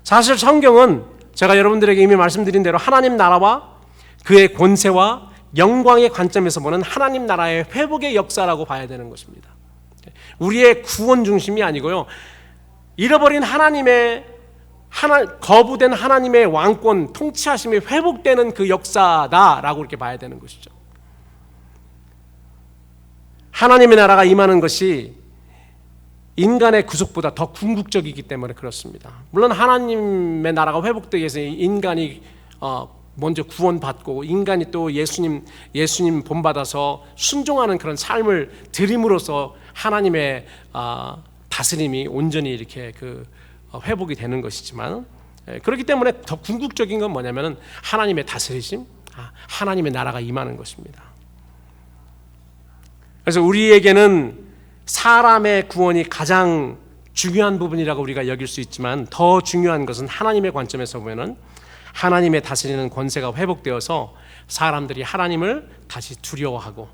사실 성경은 제가 여러분들에게 이미 말씀드린 대로 하나님 나라와 그의 권세와 영광의 관점에서 보는 하나님 나라의 회복의 역사라고 봐야 되는 것입니다. 우리의 구원 중심이 아니고요, 잃어버린 거부된 하나님의 왕권 통치하심이 회복되는 그 역사다라고 이렇게 봐야 되는 것이죠. 하나님의 나라가 임하는 것이 인간의 구속보다 더 궁극적이기 때문에 그렇습니다. 물론 하나님의 나라가 회복되기 위해서 인간이 먼저 구원받고 인간이 또 예수님 본받아서 순종하는 그런 삶을 드림으로써 하나님의 다스림이 온전히 이렇게 회복이 되는 것이지만, 그렇기 때문에 더 궁극적인 건 뭐냐면은 하나님의 다스리심, 하나님의 나라가 임하는 것입니다. 그래서 우리에게는 사람의 구원이 가장 중요한 부분이라고 우리가 여길 수 있지만, 더 중요한 것은 하나님의 관점에서 보면은 하나님의 다스리는 권세가 회복되어서 사람들이 하나님을 다시 두려워하고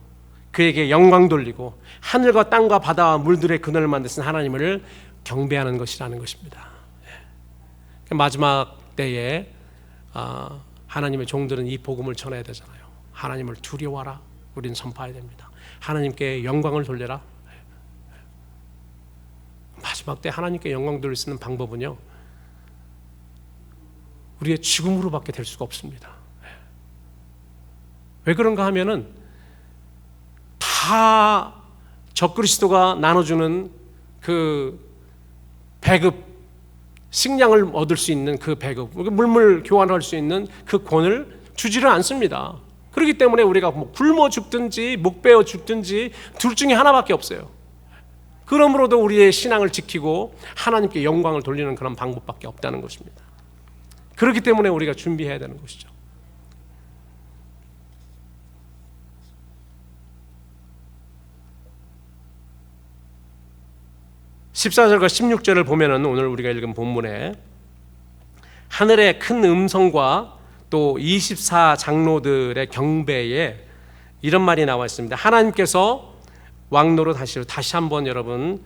그에게 영광 돌리고 하늘과 땅과 바다와 물들의 근원을 만드신 하나님을 경배하는 것이라는 것입니다. 마지막 때에 하나님의 종들은 이 복음을 전해야 되잖아요. 하나님을 두려워하라, 우리는 선포해야 됩니다. 하나님께 영광을 돌려라. 마지막 때 하나님께 영광 돌릴 수 있는 방법은요, 우리의 죽음으로밖에 될 수가 없습니다. 왜 그런가 하면은 다 적그리스도가 나눠주는 그 배급, 식량을 얻을 수 있는 그 배급, 물물 교환할 수 있는 그 권을 주지를 않습니다. 그렇기 때문에 우리가 굶어 죽든지 목 베어 죽든지 둘 중에 하나밖에 없어요. 그러므로도 우리의 신앙을 지키고 하나님께 영광을 돌리는 그런 방법밖에 없다는 것입니다. 그렇기 때문에 우리가 준비해야 되는 것이죠. (14절과 16절을) 보면은 오늘 우리가 읽은 본문에 하늘의 큰 음성과 또 24장로들의 경배에 이런 말이 나와 있습니다. 하나님께서 왕노릇 하시리로. 다시 한번 여러분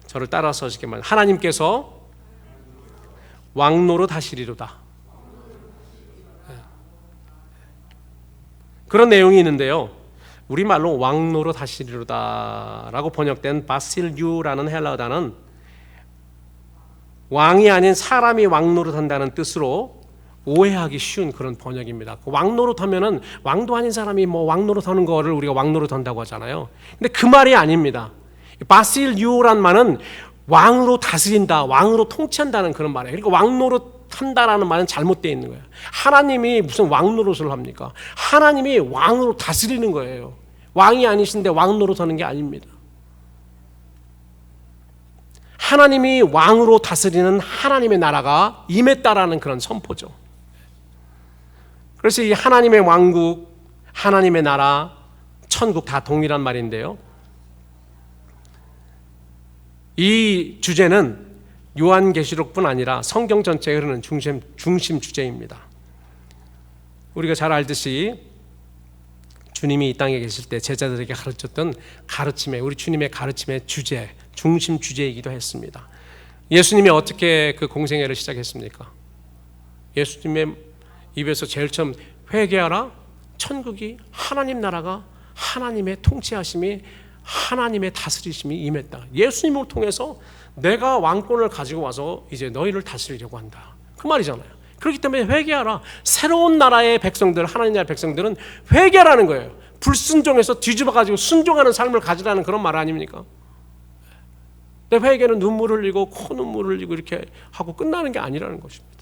저를 따라서 이렇게 말. 하나님께서 왕노릇 하시리로다. 그런 내용이 있는데요, 우리말로 왕노릇 하시리로다라고 번역된 바실유라는 헬라어 단어는 왕이 아닌 사람이 왕노릇 한다는 뜻으로 오해하기 쉬운 그런 번역입니다. 왕노릇 하면은 왕도 아닌 사람이 왕노릇 하는 거를 우리가 왕노릇 한다고 하잖아요. 근데 그 말이 아닙니다. 바실유란 말은 왕으로 다스린다, 왕으로 통치한다는 그런 말이에요. 그러니까 왕노릇 한다라는 말은 잘못되어 있는 거예요. 하나님이 무슨 왕노릇을 합니까? 하나님이 왕으로 다스리는 거예요. 왕이 아니신데 왕노릇 하는 게 아닙니다. 하나님이 왕으로 다스리는 하나님의 나라가 임했다라는 그런 선포죠. 그래서 이 하나님의 왕국, 하나님의 나라, 천국 다 동일한 말인데요, 이 주제는 요한계시록뿐 아니라 성경 전체에 흐르는 중심 주제입니다. 우리가 잘 알듯이 주님이 이 땅에 계실 때 제자들에게 가르쳤던 가르침의, 우리 주님의 가르침의 주제, 중심 주제이기도 했습니다. 예수님이 어떻게 그 공생애를 시작했습니까? 예수님의 입에서 제일 처음 회개하라, 천국이, 하나님 나라가, 하나님의 통치하심이, 하나님의 다스리심이 임했다. 예수님을 통해서 내가 왕권을 가지고 와서 이제 너희를 다스리려고 한다, 그 말이잖아요. 그렇기 때문에 회개하라. 새로운 나라의 백성들, 하나님 나라의 백성들은 회개하라는 거예요. 불순종해서 뒤집어가지고 순종하는 삶을 가지라는 그런 말 아닙니까? 내 회개는 눈물 흘리고 코눈물 흘리고 이렇게 하고 끝나는 게 아니라는 것입니다.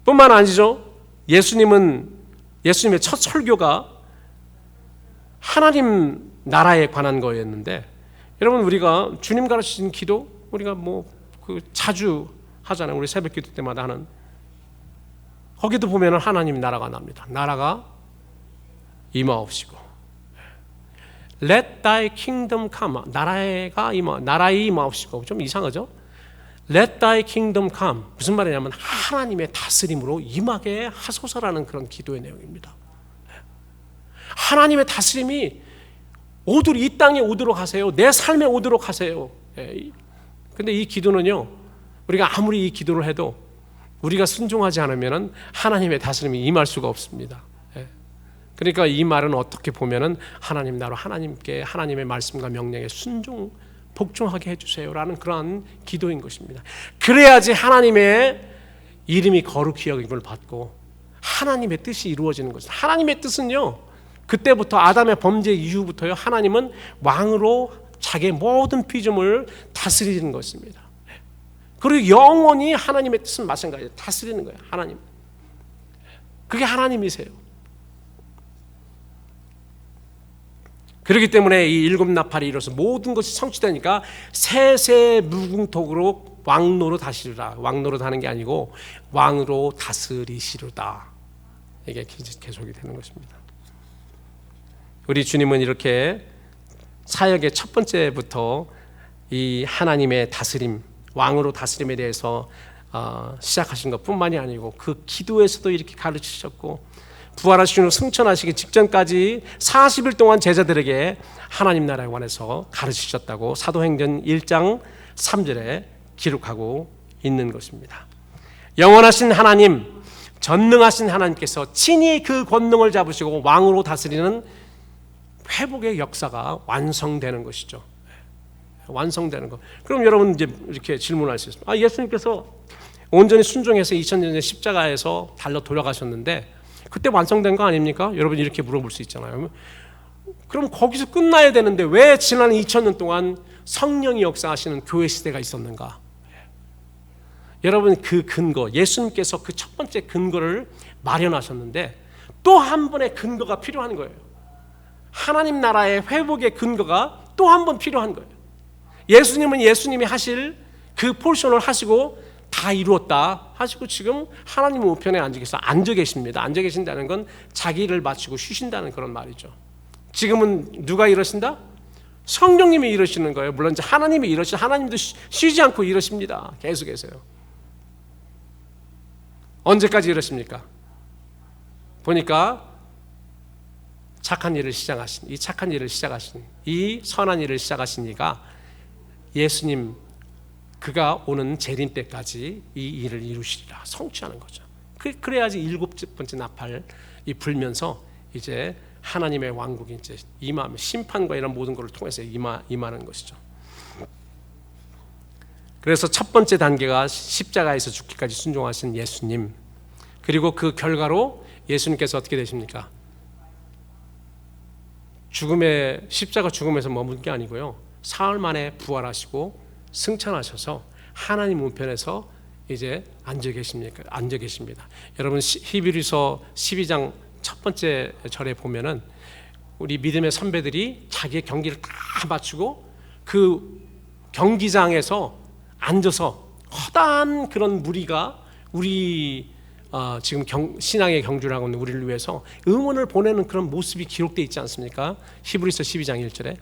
뿐만 아니죠, 예수님의 첫 설교가 하나님 나라에 관한 거였는데, 여러분 우리가 주님 가르치신 기도 우리가 자주 하잖아요. 우리 새벽 기도 때마다 하는, 거기도 보면은 하나님 나라가 납니다. 나라가 임하옵시고, Let thy kingdom come. 나라에 임하옵시고. 좀 이상하죠? Let thy kingdom come. 무슨 말이냐면 하나님의 다스림으로 임하게 하소서라는 그런 기도의 내용입니다. 하나님의 다스림이 이 땅에 오도록 하세요. 내 삶에 오도록 하세요. 근데 이 기도는요, 우리가 아무리 이 기도를 해도 우리가 순종하지 않으면 하나님의 다스림이 임할 수가 없습니다. 그러니까 이 말은 어떻게 보면은 하나님 나로 하나님께 하나님의 말씀과 명령에 복종하게 해주세요라는 그러한 기도인 것입니다. 그래야지 하나님의 이름이 거룩히 여김을 받고 하나님의 뜻이 이루어지는 것입니다. 하나님의 뜻은요, 그때부터 아담의 범죄 이후부터요, 하나님은 왕으로 자기의 모든 피조물을 다스리는 것입니다. 그리고 영원히 하나님의 뜻은 마찬가지예요. 다스리는 거예요. 하나님. 그게 하나님이세요. 그렇기 때문에 이 일곱 나팔이 이뤄서 모든 것이 성취되니까 세세무궁토록 왕노로 다스리라. 왕노로 하는 게 아니고 왕으로 다스리시로다. 이게 계속이 되는 것입니다. 우리 주님은 이렇게 사역의 첫 번째부터 이 하나님의 다스림, 왕으로 다스림에 대해서 시작하신 것뿐만이 아니고 그 기도에서도 이렇게 가르치셨고, 부활하시고 승천하시기 직전까지 40일 동안 제자들에게 하나님 나라에 관해서 가르치셨다고 사도행전 1장 3절에 기록하고 있는 것입니다. 영원하신 하나님, 전능하신 하나님께서 친히 그 권능을 잡으시고 왕으로 다스리는 회복의 역사가 완성되는 것이죠. 완성되는 것. 그럼 여러분 이제 이렇게 질문할 수 있습니다. 예수님께서 온전히 순종해서 2000년 전에 십자가에서 달려 돌아가셨는데 그때 완성된 거 아닙니까? 여러분 이렇게 물어볼 수 있잖아요. 그럼 거기서 끝나야 되는데 왜 지난 2000년 동안 성령이 역사하시는 교회 시대가 있었는가? 여러분 그 근거, 예수님께서 그 첫 번째 근거를 마련하셨는데 또 한 번의 근거가 필요한 거예요. 하나님 나라의 회복의 근거가 또 한 번 필요한 거예요. 예수님은 예수님이 하실 그 포션을 하시고 다 이루었다 하시고 지금 하나님 우편에 앉아 계십니다. 앉아 계신다는 건 자기를 마치고 쉬신다는 그런 말이죠. 지금은 누가 이러신다? 성령님이 이러시는 거예요. 물론 이제 하나님이 하나님도 쉬지 않고 이러십니다. 계속해서요. 언제까지 이러십니까? 보니까 착한 일을 시작하신 이 선한 일을 시작하신 이가 예수님 그가 오는 재림 때까지 이 일을 이루시리라, 성취하는 거죠. 그래야지 일곱 번째 나팔이 불면서 이제 하나님의 왕국이 이제 임하면 심판과 이런 모든 것을 통해서 임하는 것이죠. 그래서 첫 번째 단계가 십자가에서 죽기까지 순종하신 예수님, 그리고 그 결과로 예수님께서 어떻게 되십니까? 십자가 죽음에서 머문 게 아니고요, 사흘 만에 부활하시고 승천하셔서 하나님 우편에서 이제 앉아 계십니다. 여러분 히브리서 12장 첫 번째 절에 보면은 우리 믿음의 선배들이 자기의 경기를 다 마치고 그 경기장에서 앉아서 허다한 그런 무리가 우리 지금 신앙의 경주를 하고 있는 우리를 위해서 응원을 보내는 그런 모습이 기록되어 있지 않습니까? 히브리서 12장 1절에.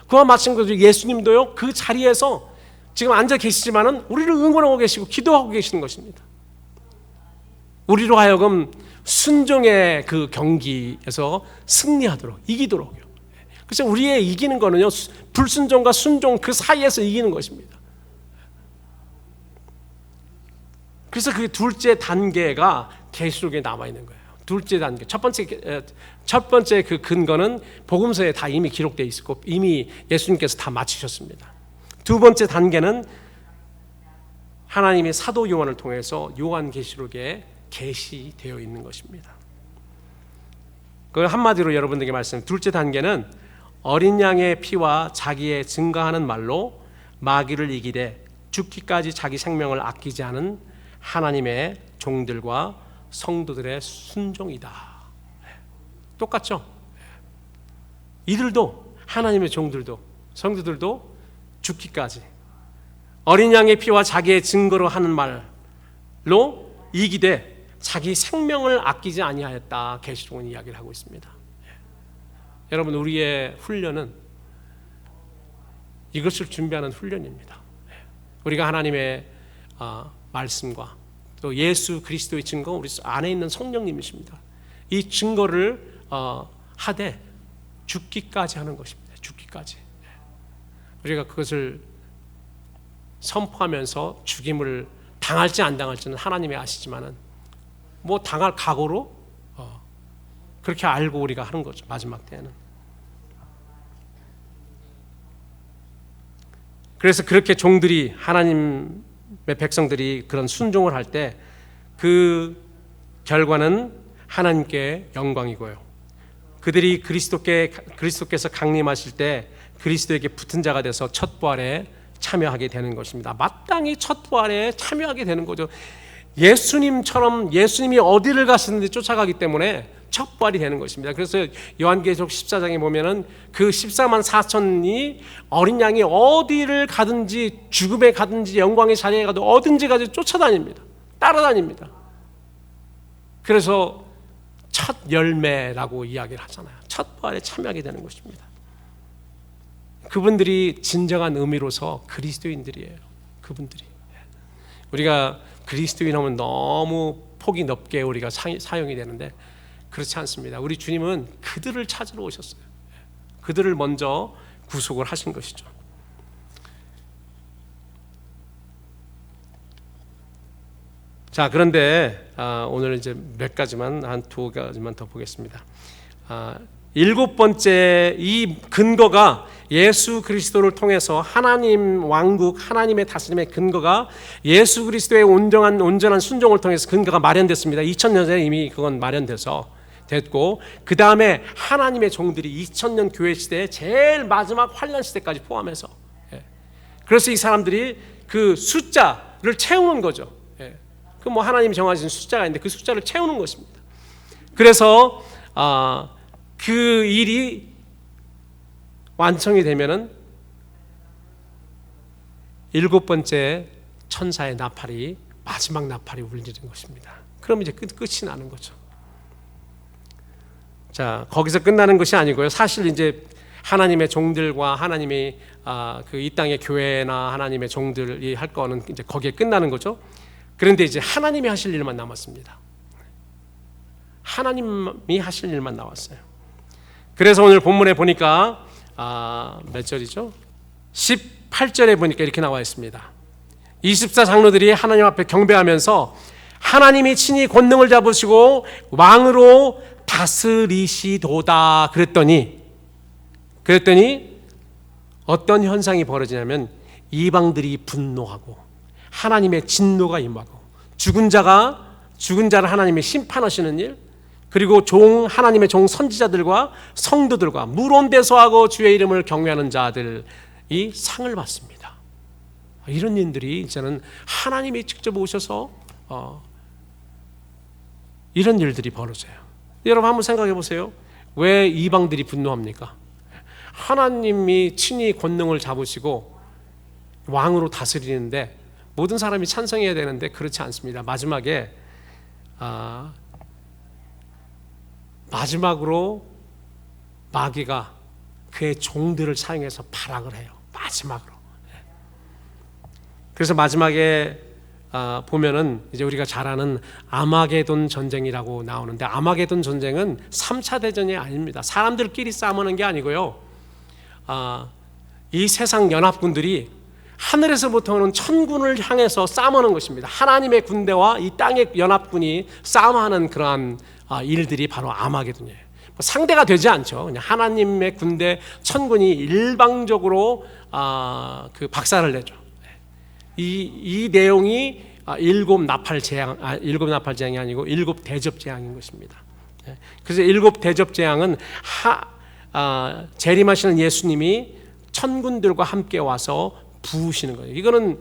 그와 마찬가지로 예수님도요, 그 자리에서 지금 앉아 계시지만은 우리를 응원하고 계시고 기도하고 계시는 것입니다. 우리로 하여금 순종의 그 경기에서 승리하도록, 이기도록요. 그래서 우리의 이기는 거는요, 불순종과 순종 그 사이에서 이기는 것입니다. 그래서 그 둘째 단계가 계시록에 남아 있는 거예요. 둘째 단계, 첫 번째 그 근거는 복음서에 다 이미 기록되어 있었고 이미 예수님께서 다 마치셨습니다. 두 번째 단계는 하나님의 사도 요한을 통해서 요한계시록에 계시되어 있는 것입니다. 그걸 한마디로 여러분들에게 말씀. 둘째 단계는 어린 양의 피와 자기의 증거하는 말로 마귀를 이기되 죽기까지 자기 생명을 아끼지 않은 하나님의 종들과 성도들의 순종이다. 똑같죠? 이들도, 하나님의 종들도, 성도들도 죽기까지 어린 양의 피와 자기의 증거로 하는 말로 이기되 자기 생명을 아끼지 아니하였다. 계시록은 이야기를 하고 있습니다. 여러분, 우리의 훈련은 이것을 준비하는 훈련입니다. 우리가 하나님의 말씀과 또 예수 그리스도의 증거, 우리 안에 있는 성령님이십니다. 이 증거를 하되 죽기까지 하는 것입니다. 죽기까지. 우리가 그것을 선포하면서 죽임을 당할지 안 당할지는 하나님이 아시지만은 뭐 당할 각오로 그렇게 알고 우리가 하는 거죠. 마지막 때는. 그래서 그렇게 종들이, 하나님의 백성들이 그런 순종을 할 때 그 결과는 하나님께 영광이고요. 그들이 그리스도께서 강림하실 때 그리스도에게 붙은 자가 돼서 첫 부활에 참여하게 되는 것입니다. 마땅히 첫 부활에 참여하게 되는 거죠. 예수님처럼 예수님이 어디를 가시는지 쫓아가기 때문에 첫 부활이 되는 것입니다. 그래서 요한계시록 14장에 보면은 그 14만 4천이 어린 양이 어디를 가든지, 죽음에 가든지 영광의 자리에 가도 어딘지 가서 쫓아다닙니다. 따라다닙니다. 그래서 첫 열매라고 이야기를 하잖아요. 첫 부활에 참여하게 되는 것입니다. 그분들이 진정한 의미로서 그리스도인들이에요. 그분들이. 우리가 그리스도인 하면 너무 폭이 넓게 우리가 사용이 되는데 그렇지 않습니다. 우리 주님은 그들을 찾으러 오셨어요. 그들을 먼저 구속을 하신 것이죠. 자, 그런데 오늘 이제 몇 가지만, 한 두 가지만 더 보겠습니다. 일곱 번째, 이 근거가 예수 그리스도를 통해서 하나님 왕국, 하나님의 다스림의 근거가 예수 그리스도의 온전한 순종을 통해서 근거가 마련됐습니다. 2000년 전에 이미 그건 마련돼서 됐고, 그 다음에 하나님의 종들이 2000년 교회 시대에 제일 마지막 환란 시대까지 포함해서, 그래서 이 사람들이 그 숫자를 채우는 거죠. 그 뭐 하나님이 정하신 숫자가 있는데 그 숫자를 채우는 것입니다. 그래서 그 일이 완성이 되면은 일곱 번째 천사의 나팔이, 마지막 나팔이 울리는 것입니다. 그럼 이제 끝이 나는 거죠. 자, 거기서 끝나는 것이 아니고요. 사실 이제 하나님의 종들과 하나님이 그 이 땅의 교회나 하나님의 종들이 할 거는 이제 거기에 끝나는 거죠. 그런데 이제 하나님이 하실 일만 남았습니다. 하나님이 하실 일만 나왔어요. 그래서 오늘 본문에 보니까 몇 절이죠? 18절에 보니까 이렇게 나와 있습니다. 24장로들이 하나님 앞에 경배하면서 하나님이 친히 권능을 잡으시고 왕으로 다스리시도다 그랬더니 어떤 현상이 벌어지냐면 이방들이 분노하고 하나님의 진노가 임하고 죽은 자를 하나님이 심판하시는 일, 그리고 하나님의 종 선지자들과 성도들과 물온대소하고 주의 이름을 경외하는 자들이 상을 받습니다. 이런 일들이 이제는 하나님이 직접 오셔서 이런 일들이 벌어져요. 여러분 한번 생각해 보세요. 왜 이방들이 분노합니까? 하나님이 친히 권능을 잡으시고 왕으로 다스리는데 모든 사람이 찬성해야 되는데 그렇지 않습니다. 마지막으로 마귀가 그의 종들을 사용해서 발악을 해요. 마지막으로. 그래서 마지막에 보면은 이제 우리가 잘 아는 아마게돈 전쟁이라고 나오는데, 아마게돈 전쟁은 3차 대전이 아닙니다. 사람들끼리 싸우는 게 아니고요. 이 세상 연합군들이 하늘에서부터 오는 천군을 향해서 싸우는 것입니다. 하나님의 군대와 이 땅의 연합군이 싸움하는 그러한 일들이 바로 아마게돈이에요. 상대가 되지 않죠. 그냥 하나님의 군대 천군이 일방적으로 그 박살을 내죠. 이 내용이 일곱 나팔 재앙이 아니고 일곱 대접 재앙인 것입니다. 그래서 일곱 대접 재앙은 재림하시는 예수님이 천군들과 함께 와서 부으시는 거예요. 이거는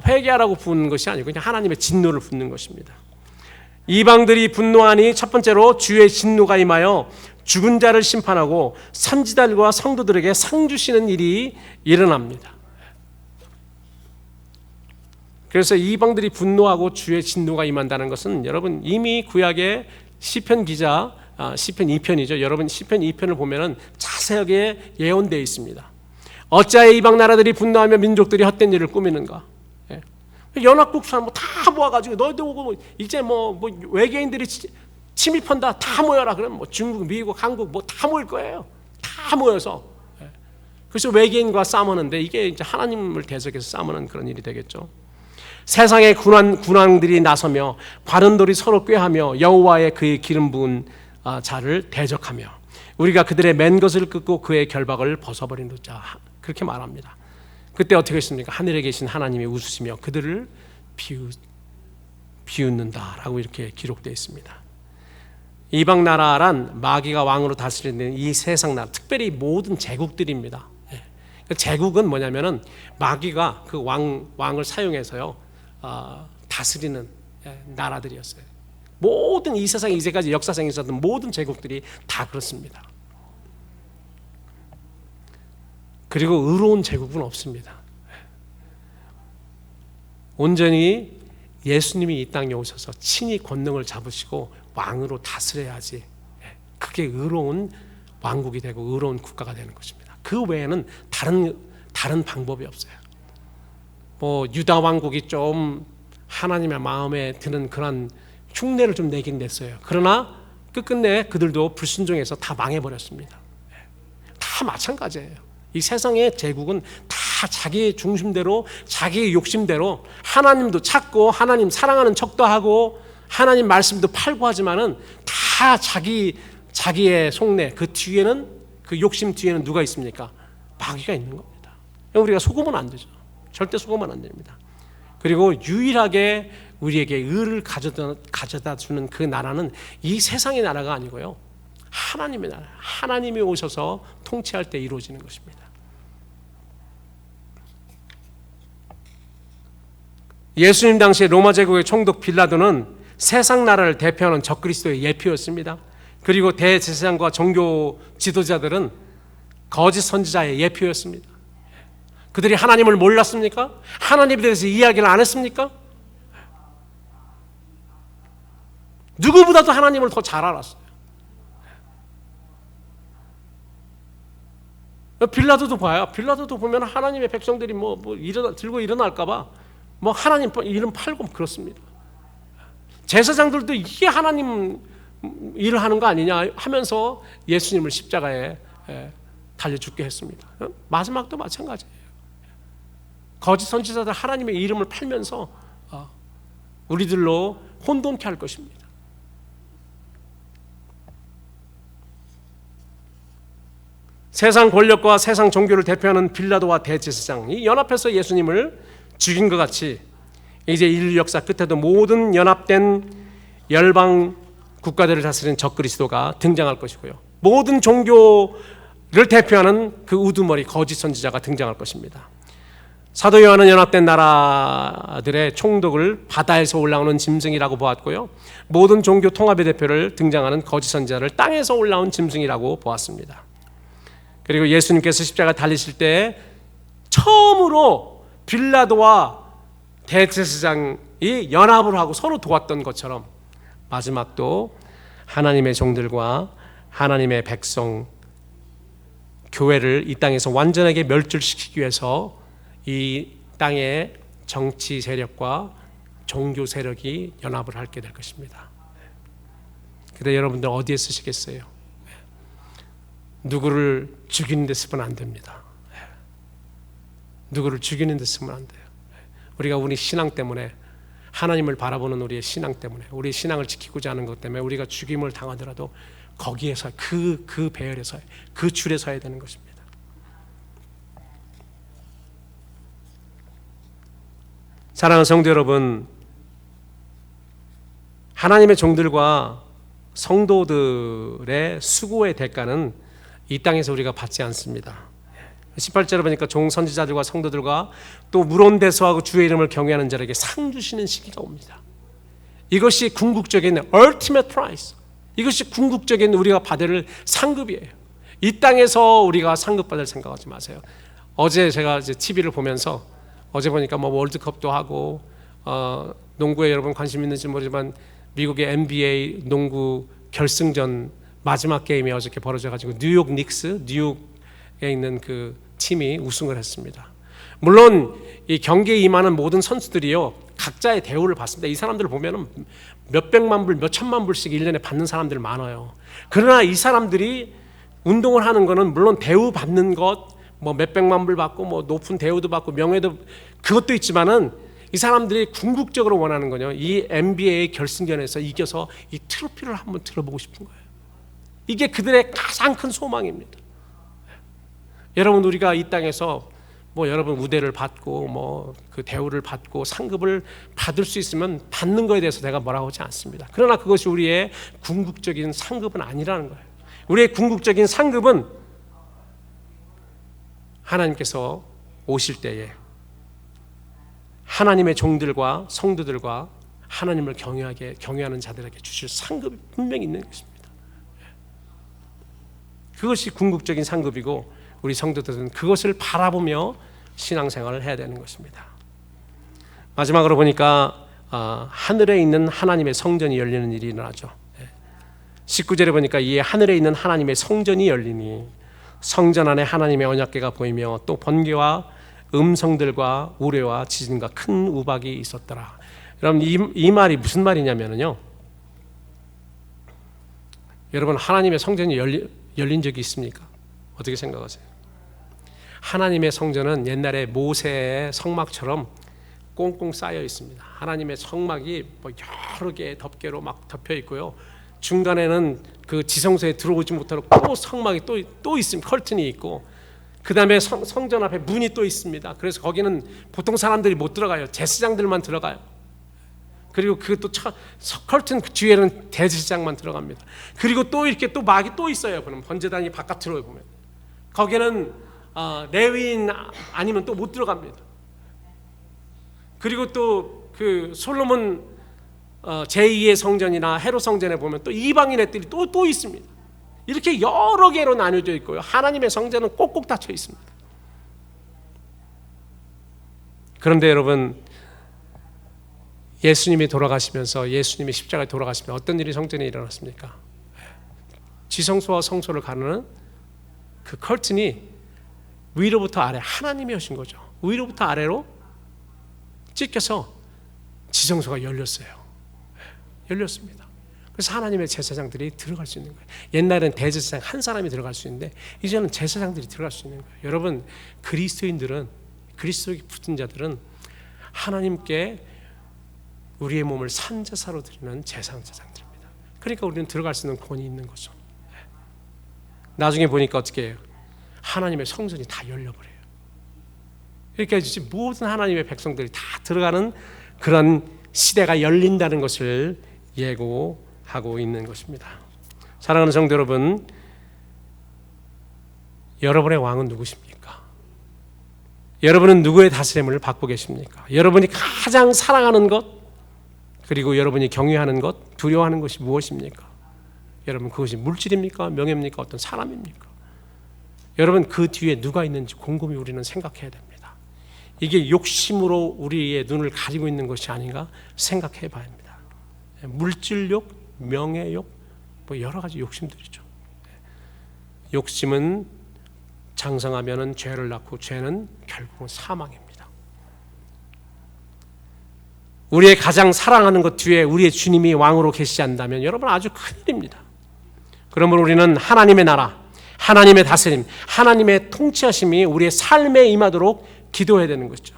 회개하라고 부는 것이 아니고 그냥 하나님의 진노를 붓는 것입니다. 이방들이 분노하니 첫 번째로 주의 진노가 임하여 죽은 자를 심판하고 선지자들과 성도들에게 상 주시는 일이 일어납니다. 그래서 이방들이 분노하고 주의 진노가 임한다는 것은 여러분 이미 구약의 시편 기자 시편 2편이죠. 여러분 시편 2편을 보면은 자세하게 예언되어 있습니다. 어찌하여 이방 나라들이 분노하며 민족들이 헛된 일을 꾸미는가? 연합국 사람 다 모아가지고 너희들 오고 이제 뭐 외계인들이 침입한다, 다 모여라. 그러면 뭐 중국, 미국, 한국 뭐 다 모일 거예요. 다 모여서. 그래서 외계인과 싸우는데 이게 이제 하나님을 대적해서 싸우는 그런 일이 되겠죠. 세상의 군왕들이 나서며 바른돌이 서로 꾀하며 여호와의 그의 기름 부은 자를 대적하며 우리가 그들의 맨 것을 끊고 그의 결박을 벗어버리노자, 그렇게 말합니다. 그때 어떻게 했습니까? 하늘에 계신 하나님이 웃으시며 그들을 비웃는다라고 이렇게 기록되어 있습니다. 이방 나라란 마귀가 왕으로 다스리는 이 세상 나라, 특별히 모든 제국들입니다. 제국은 뭐냐면은 마귀가 그 왕을 사용해서요 다스리는 나라들이었어요. 모든 이 세상에 이제까지 역사상에 있었던 모든 제국들이 다 그렇습니다. 그리고 의로운 제국은 없습니다. 온전히 예수님이 이 땅에 오셔서 친히 권능을 잡으시고 왕으로 다스려야지 그게 의로운 왕국이 되고 의로운 국가가 되는 것입니다. 그 외에는 다른 방법이 없어요. 뭐 유다 왕국이 좀 하나님의 마음에 드는 그런 흉내를 좀 내긴 냈어요. 그러나 끝끝내 그들도 불순종해서 다 망해버렸습니다. 다 마찬가지예요. 이 세상의 제국은 다 자기 중심대로, 자기 욕심대로 하나님도 찾고 하나님 사랑하는 척도 하고 하나님 말씀도 팔고 하지만은 다 자기의 속내, 그 뒤에는, 그 욕심 뒤에는 누가 있습니까? 마귀가 있는 겁니다. 우리가 속으면 안 되죠. 절대 속으면 안 됩니다. 그리고 유일하게 우리에게 의를 가져다 주는 그 나라는 이 세상의 나라가 아니고요, 하나님의 나라, 하나님이 오셔서 통치할 때 이루어지는 것입니다. 예수님 당시에 로마 제국의 총독 빌라도는 세상 나라를 대표하는 적그리스도의 예표였습니다. 그리고 대제사장과 종교 지도자들은 거짓 선지자의 예표였습니다. 그들이 하나님을 몰랐습니까? 하나님에 대해서 이야기를 안 했습니까? 누구보다도 하나님을 더 잘 알았어요. 빌라도도 봐요. 빌라도도 보면 하나님의 백성들이 들고 일어날까봐 하나님 이름 팔고 그렇습니다. 제사장들도 이게 하나님 일을 하는 거 아니냐 하면서 예수님을 십자가에 달려 죽게 했습니다. 마지막도 마찬가지예요. 거짓 선지자들 하나님의 이름을 팔면서 우리들로 혼돈케 할 것입니다. 세상 권력과 세상 종교를 대표하는 빌라도와 대제사장이 연합해서 예수님을 죽인 것 같이 이제 인류 역사 끝에도 모든 연합된 열방 국가들을 다스리는 적그리스도가 등장할 것이고요, 모든 종교를 대표하는 그 우두머리 거짓 선지자가 등장할 것입니다. 사도 요한은 연합된 나라들의 총독을 바다에서 올라오는 짐승이라고 보았고요, 모든 종교 통합의 대표를 등장하는 거짓 선지자를 땅에서 올라온 짐승이라고 보았습니다. 그리고 예수님께서 십자가 달리실 때 처음으로 빌라도와 대제사장이 연합을 하고 서로 도왔던 것처럼 마지막도 하나님의 종들과 하나님의 백성 교회를 이 땅에서 완전하게 멸절시키기 위해서 이 땅의 정치 세력과 종교 세력이 연합을 하게 될 것입니다. 그런데 여러분들 어디에 쓰시겠어요? 누구를 죽이는 데 쓰면 안 됩니다. 누구를 죽이는 데 쓰면 안 돼요. 우리가 우리 신앙 때문에, 하나님을 바라보는 우리의 신앙 때문에, 우리 신앙을 지키고자 하는 것 때문에 우리가 죽임을 당하더라도 거기에서 그 배열에서, 그 줄에 서야 되는 것입니다. 사랑하는 성도 여러분, 하나님의 종들과 성도들의 수고의 대가는 이 땅에서 우리가 받지 않습니다. 18절에 보니까 종 선지자들과 성도들과 또 물온대소하고 주의 이름을 경외하는 자에게 상 주시는 시기가 옵니다. 이것이 궁극적인 ultimate prize, 이것이 궁극적인 우리가 받을 상급이에요. 이 땅에서 우리가 상급받을 생각하지 마세요. 어제 제가 이제 TV를 보면서 어제 보니까 월드컵도 하고 농구에 여러분 관심 있는지 모르지만 미국의 NBA 농구 결승전 마지막 게임이 어저께 벌어져가지고 뉴욕 닉스, 뉴욕에 있는 그 팀이 우승을 했습니다. 물론 이 경기에 임하는 모든 선수들이요 각자의 대우를 받습니다. 이 사람들을 보면은 몇백만 불, 몇천만 불씩 1년에 받는 사람들 많아요. 그러나 이 사람들이 운동을 하는 거는 물론 대우 받는 것, 뭐 몇백만 불 받고 뭐 높은 대우도 받고 명예도 그것도 있지만은 이 사람들이 궁극적으로 원하는 거요. 이 NBA 결승전에서 이겨서 이 트로피를 한번 들어보고 싶은 거예요. 이게 그들의 가장 큰 소망입니다. 여러분, 우리가 이 땅에서 뭐 여러분 우대를 받고 뭐 그 대우를 받고 상급을 받을 수 있으면 받는 거에 대해서 내가 뭐라고 하지 않습니다. 그러나 그것이 우리의 궁극적인 상급은 아니라는 거예요. 우리의 궁극적인 상급은 하나님께서 오실 때에 하나님의 종들과 성도들과 하나님을 경외하는 자들에게 주실 상급이 분명히 있는 것입니다. 그것이 궁극적인 상급이고 우리 성도들은 그것을 바라보며 신앙생활을 해야 되는 것입니다. 마지막으로 보니까 하늘에 있는 하나님의 성전이 열리는 일이 일어나죠. 19절에 보니까 이 하늘에 있는 하나님의 성전이 열리니 성전 안에 하나님의 언약궤가 보이며 또 번개와 음성들과 우레와 지진과 큰 우박이 있었더라. 여러분, 이 말이 무슨 말이냐면요, 여러분, 하나님의 성전이 열린 적이 있습니까? 어떻게 생각하세요? 하나님의 성전은 옛날에 모세의 성막처럼 꽁꽁 쌓여 있습니다. 하나님의 성막이 뭐 여러 개의 덮개로 막 덮여 있고요. 중간에는 그 지성소에 들어오지 못하도록 또 성막이 또 있습니다. 커튼이 있고, 그 다음에 성전 앞에 문이 또 있습니다. 그래서 거기는 보통 사람들이 못 들어가요. 제사장들만 들어가요. 그리고 그 또 커튼 뒤에는 대제사장만 들어갑니다. 그리고 또 이렇게 또 막이 또 있어요. 그럼 번제단이 바깥으로 보면 거기는 레위인 아니면 또 못 들어갑니다. 그리고 또 그 솔로몬 제2의 성전이나 헤롯 성전에 보면 또 이방인의 뜰이 또 있습니다. 이렇게 여러 개로 나뉘어져 있고요. 하나님의 성전은 꼭꼭 닫혀 있습니다. 그런데 여러분, 예수님이 돌아가시면서 예수님이 십자가에 돌아가시면 어떤 일이 성전에 일어났습니까? 지성소와 성소를 가르는 그 커튼이 위로부터 아래, 하나님이 하신 거죠. 위로부터 아래로 찢겨서 지성소가 열렸어요. 열렸습니다. 그래서 하나님의 제사장들이 들어갈 수 있는 거예요. 옛날엔 대제사장 한 사람이 들어갈 수 있는데 이제는 제사장들이 들어갈 수 있는 거예요. 여러분, 그리스도인들은, 그리스도에 붙은 자들은 하나님께 우리의 몸을 산제사로 드리는 제사장들입니다. 그러니까 우리는 들어갈 수 있는 권이 있는 거죠. 나중에 보니까 어떻게 해요? 하나님의 성전이 다 열려버려요. 이렇게 해주지 모든 하나님의 백성들이 다 들어가는 그런 시대가 열린다는 것을 예고하고 있는 것입니다. 사랑하는 성도 여러분, 여러분의 왕은 누구십니까? 여러분은 누구의 다스림을 받고 계십니까? 여러분이 가장 사랑하는 것, 그리고 여러분이 경외하는 것, 두려워하는 것이 무엇입니까? 여러분, 그것이 물질입니까? 명예입니까? 어떤 사람입니까? 여러분, 그 뒤에 누가 있는지 곰곰이 우리는 생각해야 됩니다. 이게 욕심으로 우리의 눈을 가리고 있는 것이 아닌가 생각해 봐야 합니다. 물질욕, 명예욕, 뭐 여러 가지 욕심들이죠. 욕심은 장성하면은 죄를 낳고 죄는 결국은 사망입니다. 우리의 가장 사랑하는 것 뒤에 우리의 주님이 왕으로 계시지 않는다면 여러분 아주 큰일입니다. 그러므로 우리는 하나님의 나라, 하나님의 다스림, 하나님의 통치하심이 우리의 삶에 임하도록 기도해야 되는 것이죠.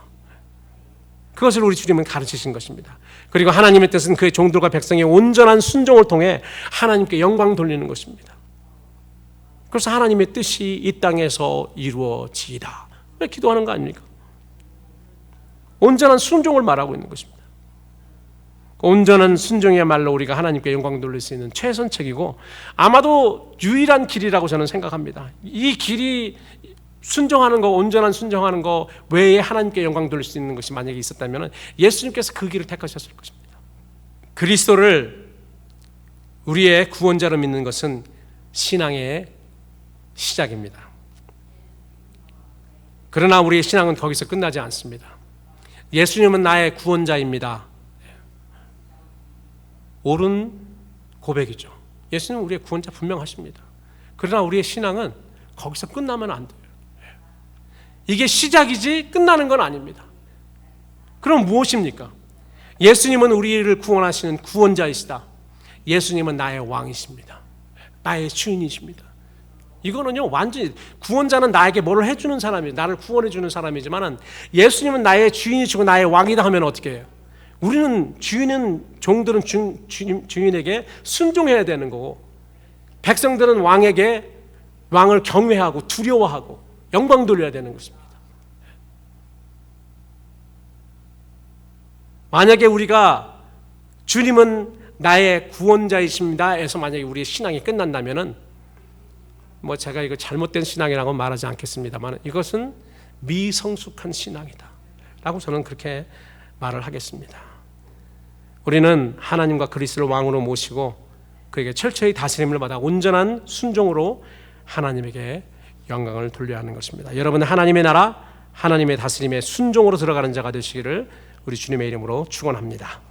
그것을 우리 주님은 가르치신 것입니다. 그리고 하나님의 뜻은 그의 종들과 백성의 온전한 순종을 통해 하나님께 영광 돌리는 것입니다. 그래서 하나님의 뜻이 이 땅에서 이루어지이다, 왜 기도하는 거 아닙니까? 온전한 순종을 말하고 있는 것입니다. 온전한 순종이야말로 우리가 하나님께 영광 돌릴 수 있는 최선책이고 아마도 유일한 길이라고 저는 생각합니다. 이 길이 순종하는 거, 온전한 순종하는 거 외에 하나님께 영광 돌릴 수 있는 것이 만약에 있었다면 예수님께서 그 길을 택하셨을 것입니다. 그리스도를 우리의 구원자로 믿는 것은 신앙의 시작입니다. 그러나 우리의 신앙은 거기서 끝나지 않습니다. 예수님은 나의 구원자입니다. 옳은 고백이죠. 예수님은 우리의 구원자 분명하십니다. 그러나 우리의 신앙은 거기서 끝나면 안 돼요. 이게 시작이지 끝나는 건 아닙니다. 그럼 무엇입니까? 예수님은 우리를 구원하시는 구원자이시다. 예수님은 나의 왕이십니다. 나의 주인이십니다. 이거는요, 완전히 구원자는 나에게 뭐를 해주는 사람이, 나를 구원해주는 사람이지만 예수님은 나의 주인이시고 나의 왕이다 하면 어떻게 해요? 우리는 종들은 주인에게 순종해야 되는 거고, 백성들은 왕을 경외하고 두려워하고 영광 돌려야 되는 것입니다. 만약에 우리가 주님은 나의 구원자이십니다 해서 만약에 우리의 신앙이 끝난다면은, 제가 이거 잘못된 신앙이라고 말하지 않겠습니다만 이것은 미성숙한 신앙이다 라고 저는 그렇게 말을 하겠습니다. 우리는 하나님과 그리스도를 왕으로 모시고 그에게 철저히 다스림을 받아 온전한 순종으로 하나님에게 영광을 돌려야 하는 것입니다. 여러분, 하나님의 나라, 하나님의 다스림에 순종으로 들어가는 자가 되시기를 우리 주님의 이름으로 축원합니다.